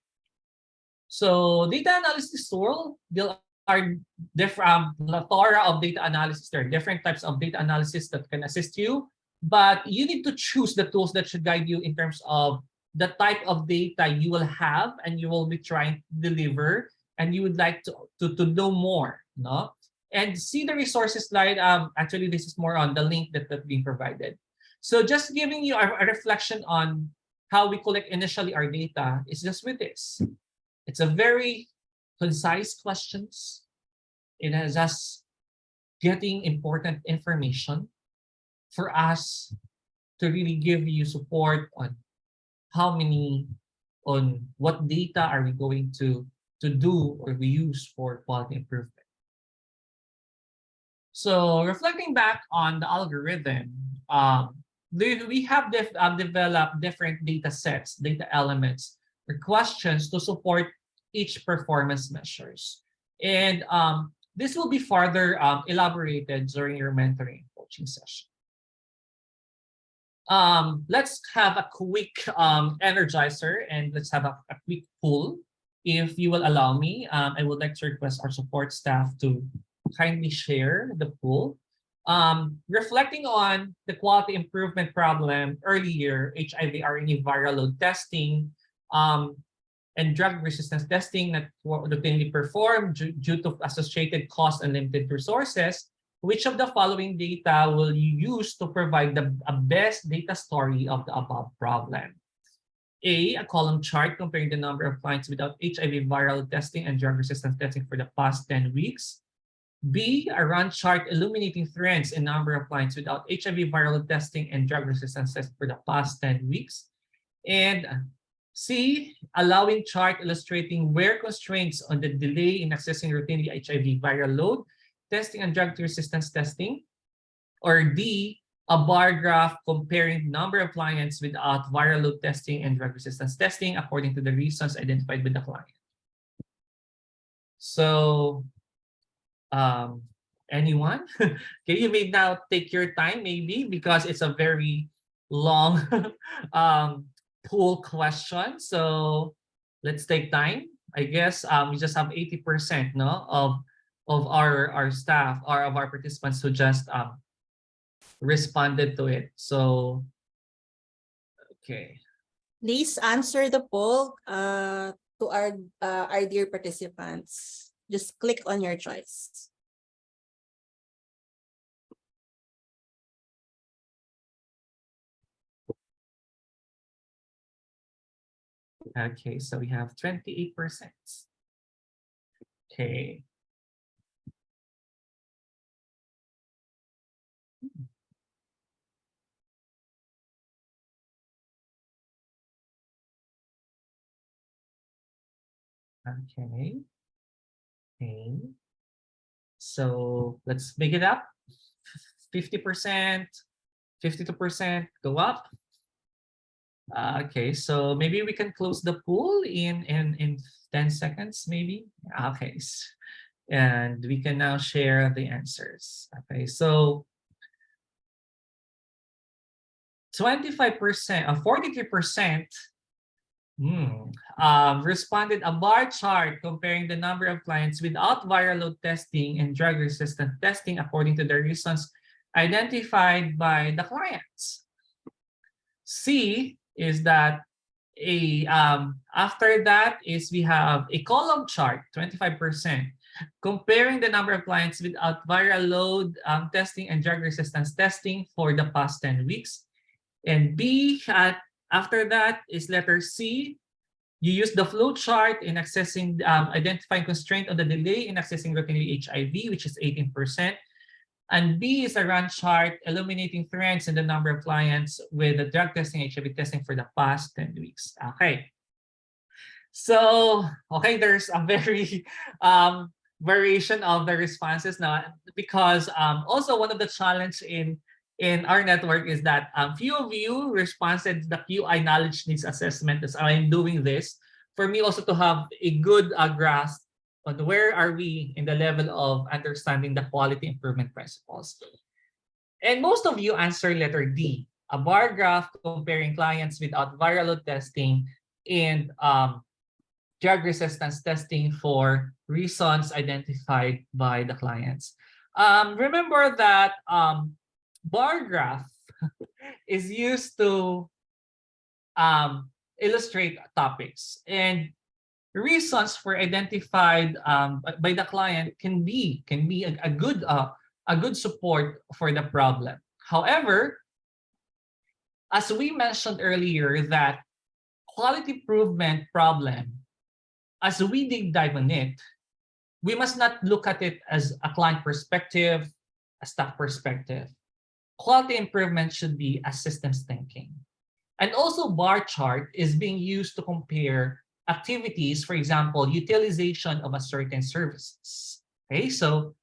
[SPEAKER 2] So data analysis tool, there are different plethora of data analysis. There are different types of data analysis that can assist you, but you need to choose the tools that should guide you in terms of the type of data you will have and you will be trying to deliver, and you would like to know more, no? And see the resources slide. Actually, this is more on the link that's being provided. So just giving you a reflection on how we collect initially our data is just with this. It's a very concise questions. It has us getting important information for us to really give you support on on what data are we going to do or we use for quality improvement. So reflecting back on the algorithm, we have developed different data sets, data elements, or questions to support each performance measures. And this will be further elaborated during your mentoring coaching session. Let's have a quick energizer and let's have a quick poll. If you will allow me, I would like to request our support staff to kindly share the poll. Reflecting on the quality improvement problem earlier, HIV RNA viral load testing and drug resistance testing that routinely performed due to associated cost and limited resources, which of the following data will you use to provide the best data story of the above problem? A column chart comparing the number of clients without HIV viral testing and drug resistance testing for the past 10 weeks. B, a run chart illuminating trends in number of clients without HIV viral testing and drug resistance testing for the past 10 weeks. And C, allowing chart illustrating where constraints on the delay in accessing routinely HIV viral load testing and drug resistance testing. Or D, a bar graph comparing number of clients without viral load testing and drug resistance testing according to the reasons identified by the client. So anyone? Okay, you may now take your time maybe because it's a very long pool question. So let's take time. I guess we just have 80% no of our staff or of our participants who just responded to it. So okay.
[SPEAKER 3] Please answer the poll to our dear participants. Just click on your choice.
[SPEAKER 2] Okay, so we have 28%. Okay. Okay. Okay. So let's make it up. 50%, 52%, go up. Okay, so maybe we can close the pool in 10 seconds, maybe. Okay, and we can now share the answers. Okay, so 25%, 43% responded a bar chart comparing the number of clients without viral load testing and drug resistant testing according to the reasons identified by the clients. C is that after that is we have a column chart, 25%, comparing the number of clients without viral load testing and drug resistance testing for the past 10 weeks. And B, after that is letter C. You use the flow chart in accessing, identifying constraint on the delay in accessing routinely HIV, which is 18%. And B is a run chart illuminating trends in the number of clients with the drug testing, HIV testing for the past 10 weeks. Okay. So, okay, there's a very variation of the responses now because also one of the challenge in our network is that few of you responded the QI knowledge needs assessment as I'm doing this for me also to have a good grasp on where are we in the level of understanding the quality improvement principles. And most of you answer letter D, a bar graph comparing clients without viral load testing and drug resistance testing for reasons identified by the clients. Remember that bar graph is used to illustrate topics, and reasons for identified by the client can be a good support for the problem. However, as we mentioned earlier, that quality improvement problem, as we dive on it, we must not look at it as a client perspective, a staff perspective. Quality improvement should be a systems thinking. And also bar chart is being used to compare activities, for example, utilization of a certain services. Okay, so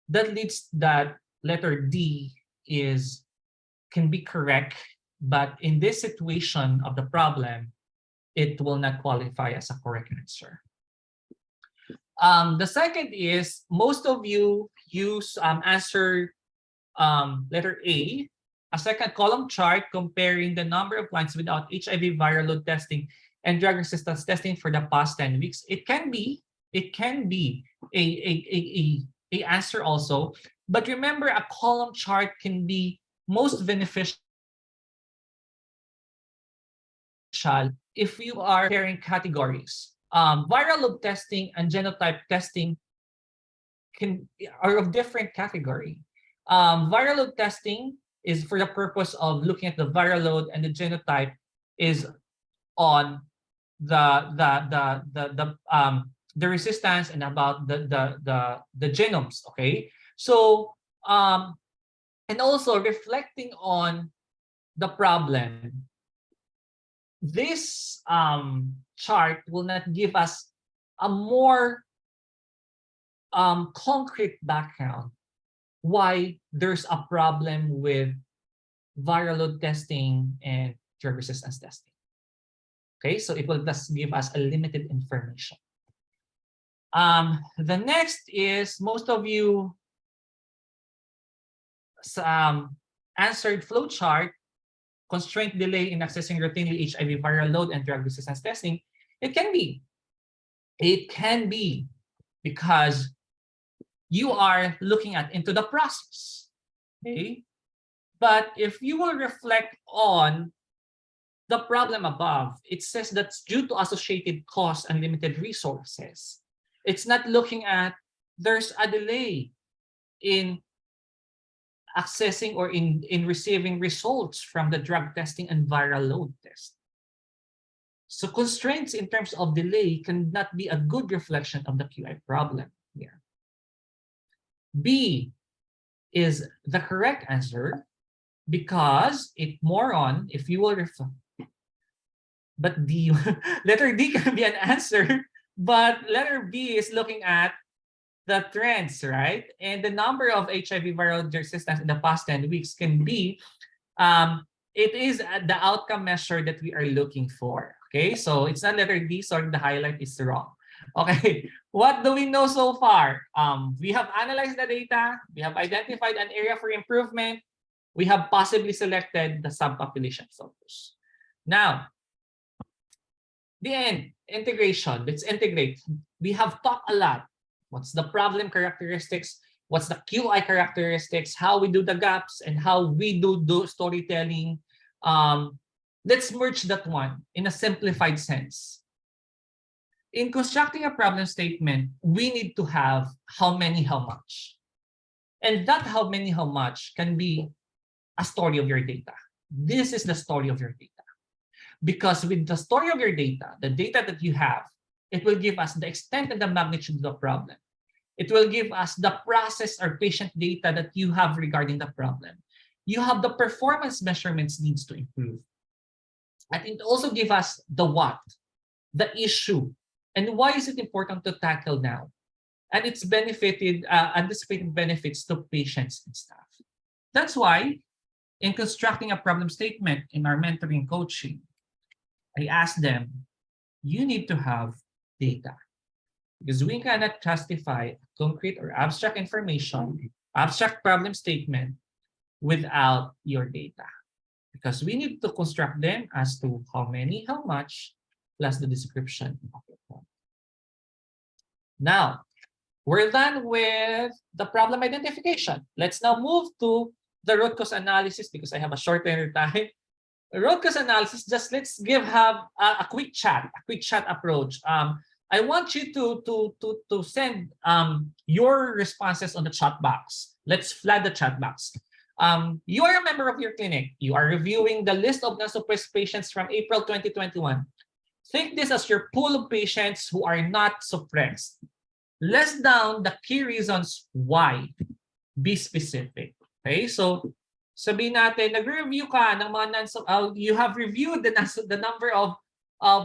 [SPEAKER 2] that leads that letter D can be correct, but in this situation of the problem, it will not qualify as a correct answer. The second is most of you use answer letter A, a second column chart comparing the number of clients without HIV viral load testing and drug resistance testing for the past 10 weeks. It can be a answer also, but remember a column chart can be most beneficial if you are comparing categories. Viral load testing and genotype testing are of different category. Viral load testing is for the purpose of looking at the viral load, and the genotype is on the resistance and about the genomes. Okay, so and also reflecting on the problem, this chart will not give us a more concrete background why there's a problem with viral load testing and drug resistance testing. Okay, so it will just give us a limited information. The next is most of you answered flowchart constraint delay in accessing routinely HIV viral load and drug resistance testing? It can be. It can be because you are looking at into the process. Okay? But if you will reflect on the problem above, it says that's due to associated costs and limited resources. It's not looking at there's a delay in accessing or in receiving results from the drug testing and viral load test. So constraints in terms of delay cannot be a good reflection of the QI problem here. B is the correct answer because it more on, if you will reflect, but D, letter D can be an answer, but letter B is looking at the trends, right? And the number of HIV viral resistance in the past 10 weeks can be, it is the outcome measure that we are looking for. Okay, so it's not letter D, sorry, the highlight is wrong. Okay, what do we know so far? We have analyzed the data, we have identified an area for improvement, we have possibly selected the subpopulation focus. Now, the end, integration, let's integrate. We have talked a lot. What's the problem characteristics? What's the QI characteristics? How we do the gaps and how we do storytelling. Let's merge that one in a simplified sense. In constructing a problem statement, we need to have how many, how much. And that how many, how much can be a story of your data. This is the story of your data. Because with the story of your data, the data that you have, it will give us the extent and the magnitude of the problem. It will give us the process or patient data that you have regarding the problem. You have the performance measurements needs to improve. And it also gives us the what, the issue, and why is it important to tackle now? And it's benefited, anticipated benefits to patients and staff. That's why in constructing a problem statement in our mentoring coaching, I asked them, you need to have data because we cannot justify concrete or abstract information, abstract problem statement without your data. Because we need to construct them as to how many, how much, plus the description of the problem. Now, we're done with the problem identification. Let's now move to the root cause analysis because I have a shorter time. Root cause analysis, just let's have a quick chat approach. I want you to send your responses on the chat box. Let's flood the chat box. You are a member of your clinic. You are reviewing the list of non-suppressed patients from April 2021. Think this as your pool of patients who are not suppressed. List down the key reasons why. Be specific. Okay, so sabihin natin, nag-review ka ng mga you have reviewed the number of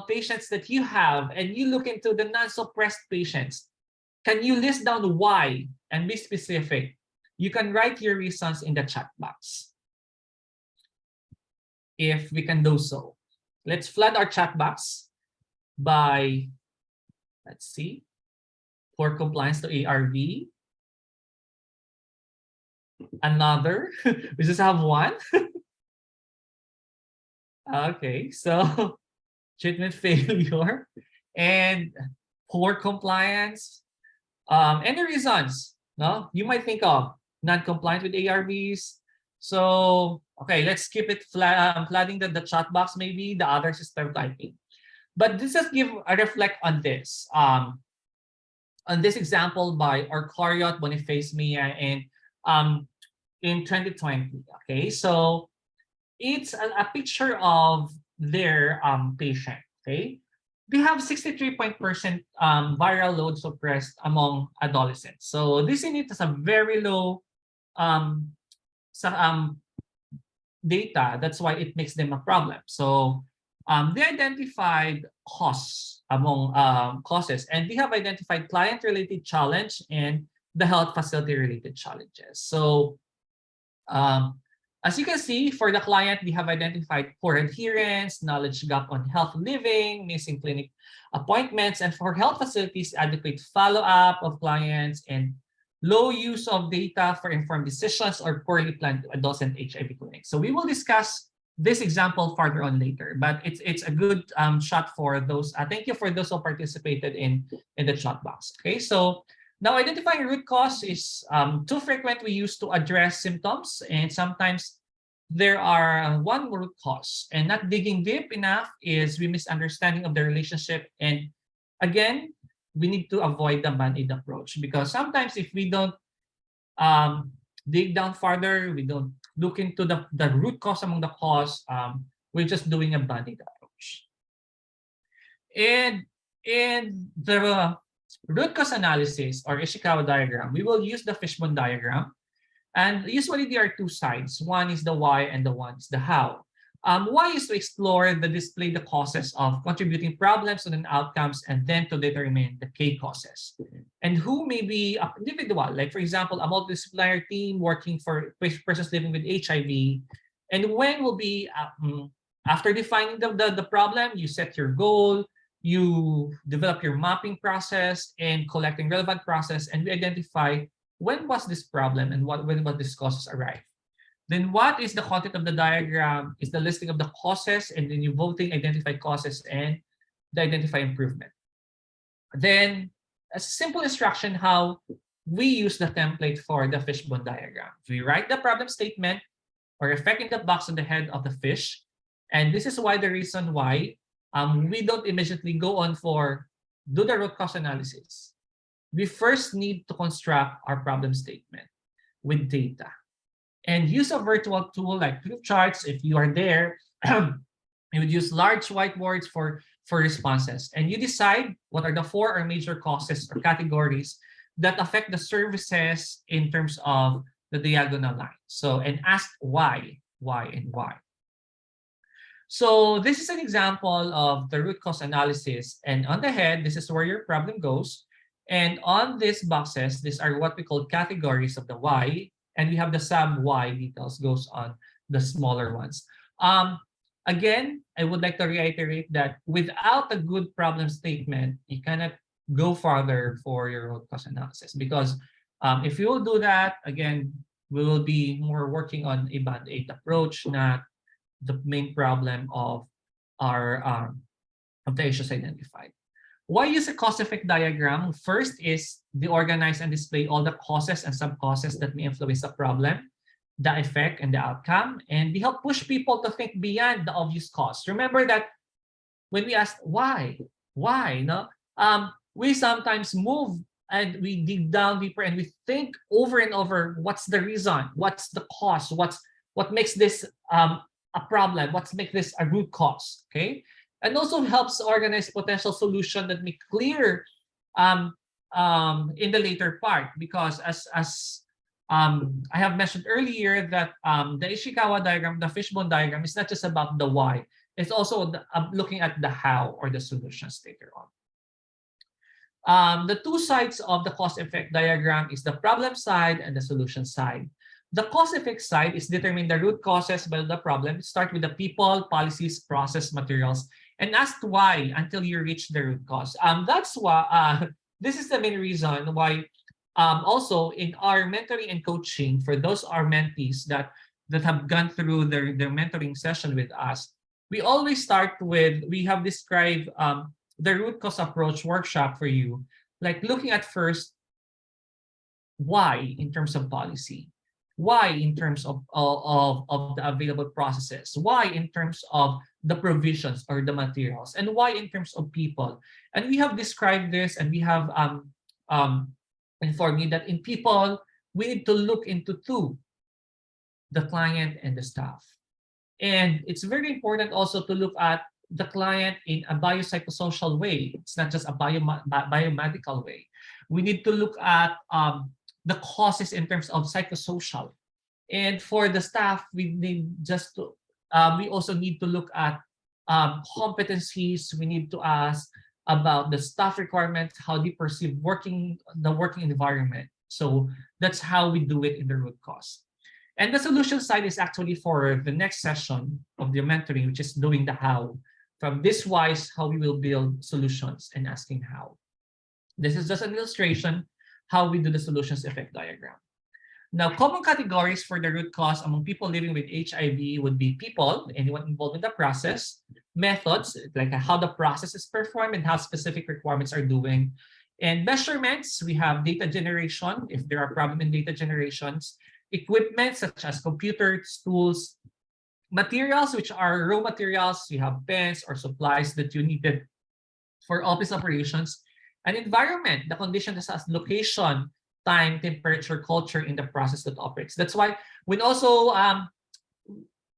[SPEAKER 2] patients that you have and you look into the non-suppressed patients. Can you list down why and be specific? You can write your reasons in the chat box. If we can do so. Let's flood our chat box by, let's see, for compliance to ARV. Another, we just have one. Okay, so treatment failure and poor compliance. Any reasons? No, you might think of non-compliant with ARVs. So okay, let's keep it flooding the chat box. Maybe the others is typing. But this just give a reflect on this. On this example by Orcariot, Boniface, Mia, and in 2020. Okay, so it's a picture of their patient. Okay, they have 63% viral load suppressed among adolescents. So this unit has a very low data. That's why it makes them a problem. So they identified costs among causes, and they have identified client-related challenge and the health facility-related challenges. So as you can see, for the client, we have identified poor adherence, knowledge gap on health living, missing clinic appointments, and for health facilities, adequate follow-up of clients, and low use of data for informed decisions or poorly planned adolescent HIV clinics. So we will discuss this example farther on later, but it's a good shot for those. Thank you for those who participated in the chat box. Okay, so now identifying root cause is too frequent. We use to address symptoms, and sometimes there are one root cause, and not digging deep enough is we misunderstanding of the relationship. And again, we need to avoid the band-aid approach, because sometimes if we don't dig down farther, we don't look into the root cause among the cause, we're just doing a band-aid approach. And in the root cause analysis or Ishikawa diagram, we will use the fishbone diagram. And usually there are two sides. One is the why and the one is the how. Why is to explore the display the causes of contributing problems and then outcomes, and then to determine the K causes. And who may be an individual, like for example, a multidisciplinary team working for persons living with HIV. And when will be, after defining the problem, you set your goal, you develop your mapping process and collecting relevant process, and we identify when was this problem and when was this causes arrive. Then what is the content of the diagram is the listing of the causes, and then you voting identify causes and the identify improvement. Then a simple instruction how we use the template for the fishbone diagram. We write the problem statement or effect in the box on the head of the fish. And this is why the reason why we don't immediately go on for do the root cause analysis. We first need to construct our problem statement with data. And use a virtual tool like flip charts if you are there. You would use large whiteboards for responses. And you decide what are the four or major causes or categories that affect the services in terms of the diagonal line. So, and ask why, and why. So this is an example of the root cause analysis. And on the head, this is where your problem goes. And on these boxes, these are what we call categories of the why. And we have the sub why details goes on the smaller ones. Again, I would like to reiterate that without a good problem statement, you cannot go farther for your root cause analysis, because if you will do that, again, we will be more working on a band-aid approach, not the main problem of our of the issues identified. Why use a cause-effect diagram? First is the organize and display all the causes and sub-causes that may influence the problem, the effect, and the outcome. And they help push people to think beyond the obvious cause. Remember that when we ask why, no? We sometimes move and we dig down deeper and we think over and over, what's the reason? What's the cause? What makes this a problem? What makes this a root cause? Okay. And also helps organize potential solution that make clear in the later part, because as I have mentioned earlier that the Ishikawa diagram, the fishbone diagram, is not just about the why. It's also looking at the how or the solutions later on. The two sides of the cause-effect diagram is the problem side and the solution side. The cause-effect side is determine the root causes by the problem. Start with the people, policies, process, materials, and ask why until you reach the root cause. That's why this is the main reason why also in our mentoring and coaching for those our mentees that have gone through their mentoring session with us, we always start with, we have described the root cause approach workshop for you, like looking at first why in terms of policy, why in terms of the available processes, why in terms of the provisions or the materials, and why in terms of people. And we have described this, and we have informed you that in people, we need to look into two, the client and the staff. And it's very important also to look at the client in a biopsychosocial way. It's not just a biomedical way. We need to look at the causes in terms of psychosocial. And for the staff, we need just to, we also need to look at competencies. We need to ask about the staff requirements, how they perceive the working environment. So that's how we do it in the root cause. And the solution side is actually for the next session of the mentoring, which is doing the how. From this wise, how we will build solutions and asking how. This is just an illustration how we do the solutions effect diagram. Now, common categories for the root cause among people living with HIV would be people, anyone involved in the process, methods, like how the process is performed and how specific requirements are doing, and measurements. We have data generation, if there are problems in data generations, equipment such as computers, tools, materials, which are raw materials, you have pens or supplies that you needed for office operations, and environment, the condition such as location, time, temperature, culture in the process that operates. That's why when also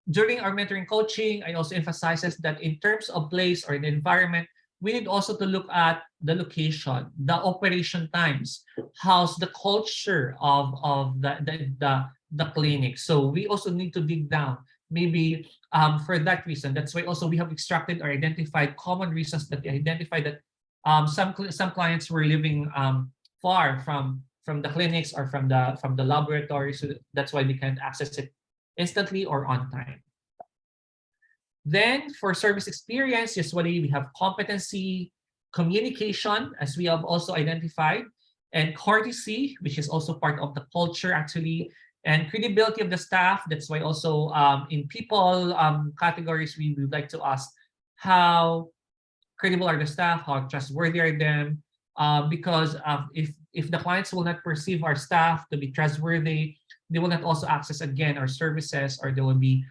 [SPEAKER 2] during our mentoring coaching, I also emphasizes that in terms of place or the environment, we need also to look at the location, the operation times, how's the culture of the clinic. So we also need to dig down. Maybe for that reason, that's why also we have extracted or identified common reasons that we identified that some clients were living far from the clinics or from the laboratory, so that's why we can't access it instantly or on time. Then for service experience, usually we have competency, communication, as we have also identified, and courtesy, which is also part of the culture actually, and credibility of the staff. That's why also in people categories, we would like to ask how credible are the staff, how trustworthy are them, because if the clients will not perceive our staff to be trustworthy, they will not also access again our services, or they will be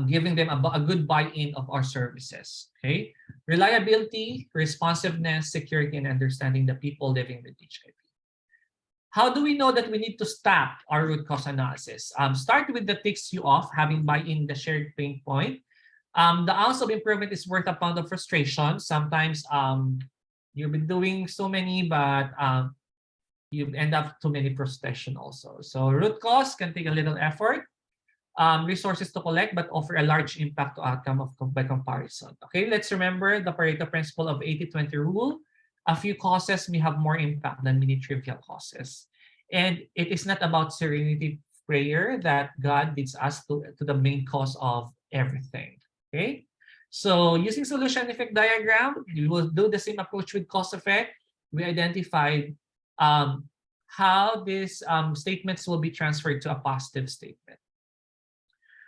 [SPEAKER 2] giving them a good buy-in of our services. Okay, reliability, responsiveness, security, and understanding the people living with HIV. How do we know that we need to stop our root cause analysis? Start with the ticks you off, having buy-in the shared pain point. The ounce of improvement is worth a pound of frustration. Sometimes you've been doing so many, but you end up too many frustration also. So root cause can take a little effort, resources to collect, but offer a large impact to outcome by comparison. Okay, let's remember the Pareto principle of 80-20 rule. A few causes may have more impact than many trivial causes. And it is not about serenity prayer that God leads us to the main cause of everything. Okay, so using solution effect diagram, we will do the same approach with cause effect. We identified how these statements will be transferred to a positive statement.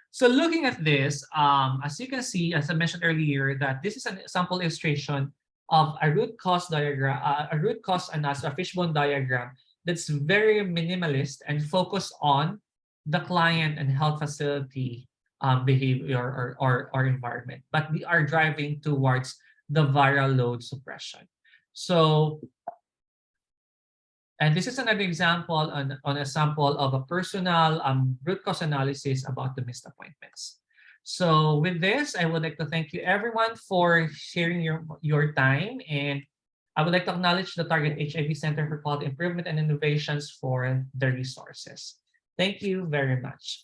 [SPEAKER 2] So looking at this, as you can see, as I mentioned earlier, that this is a sample illustration of a root cause diagram, a root cause analysis, a fishbone diagram that's very minimalist and focused on the client and health facility behavior or environment. But we are driving towards the viral load suppression. So, and this is another example on a sample of a personal root cause analysis about the missed appointments. So with this, I would like to thank you everyone for sharing your time. And I would like to acknowledge the Target HIV Center for Quality Improvement and Innovations for the resources. Thank you very much.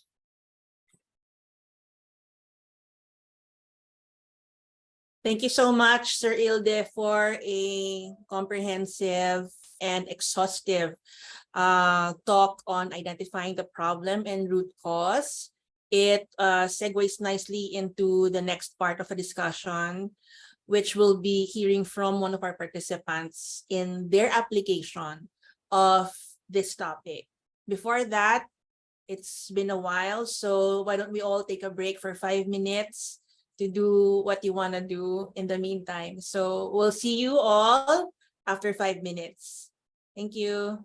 [SPEAKER 3] Thank you so much, Sir Ilde, for a comprehensive and exhaustive talk on identifying the problem and root cause. It segues nicely into the next part of a discussion, which will be hearing from one of our participants in their application of this topic. Before that, it's been a while, so why don't we all take a break for 5 minutes to do what you want to do in the meantime. So we'll see you all after 5 minutes. Thank you.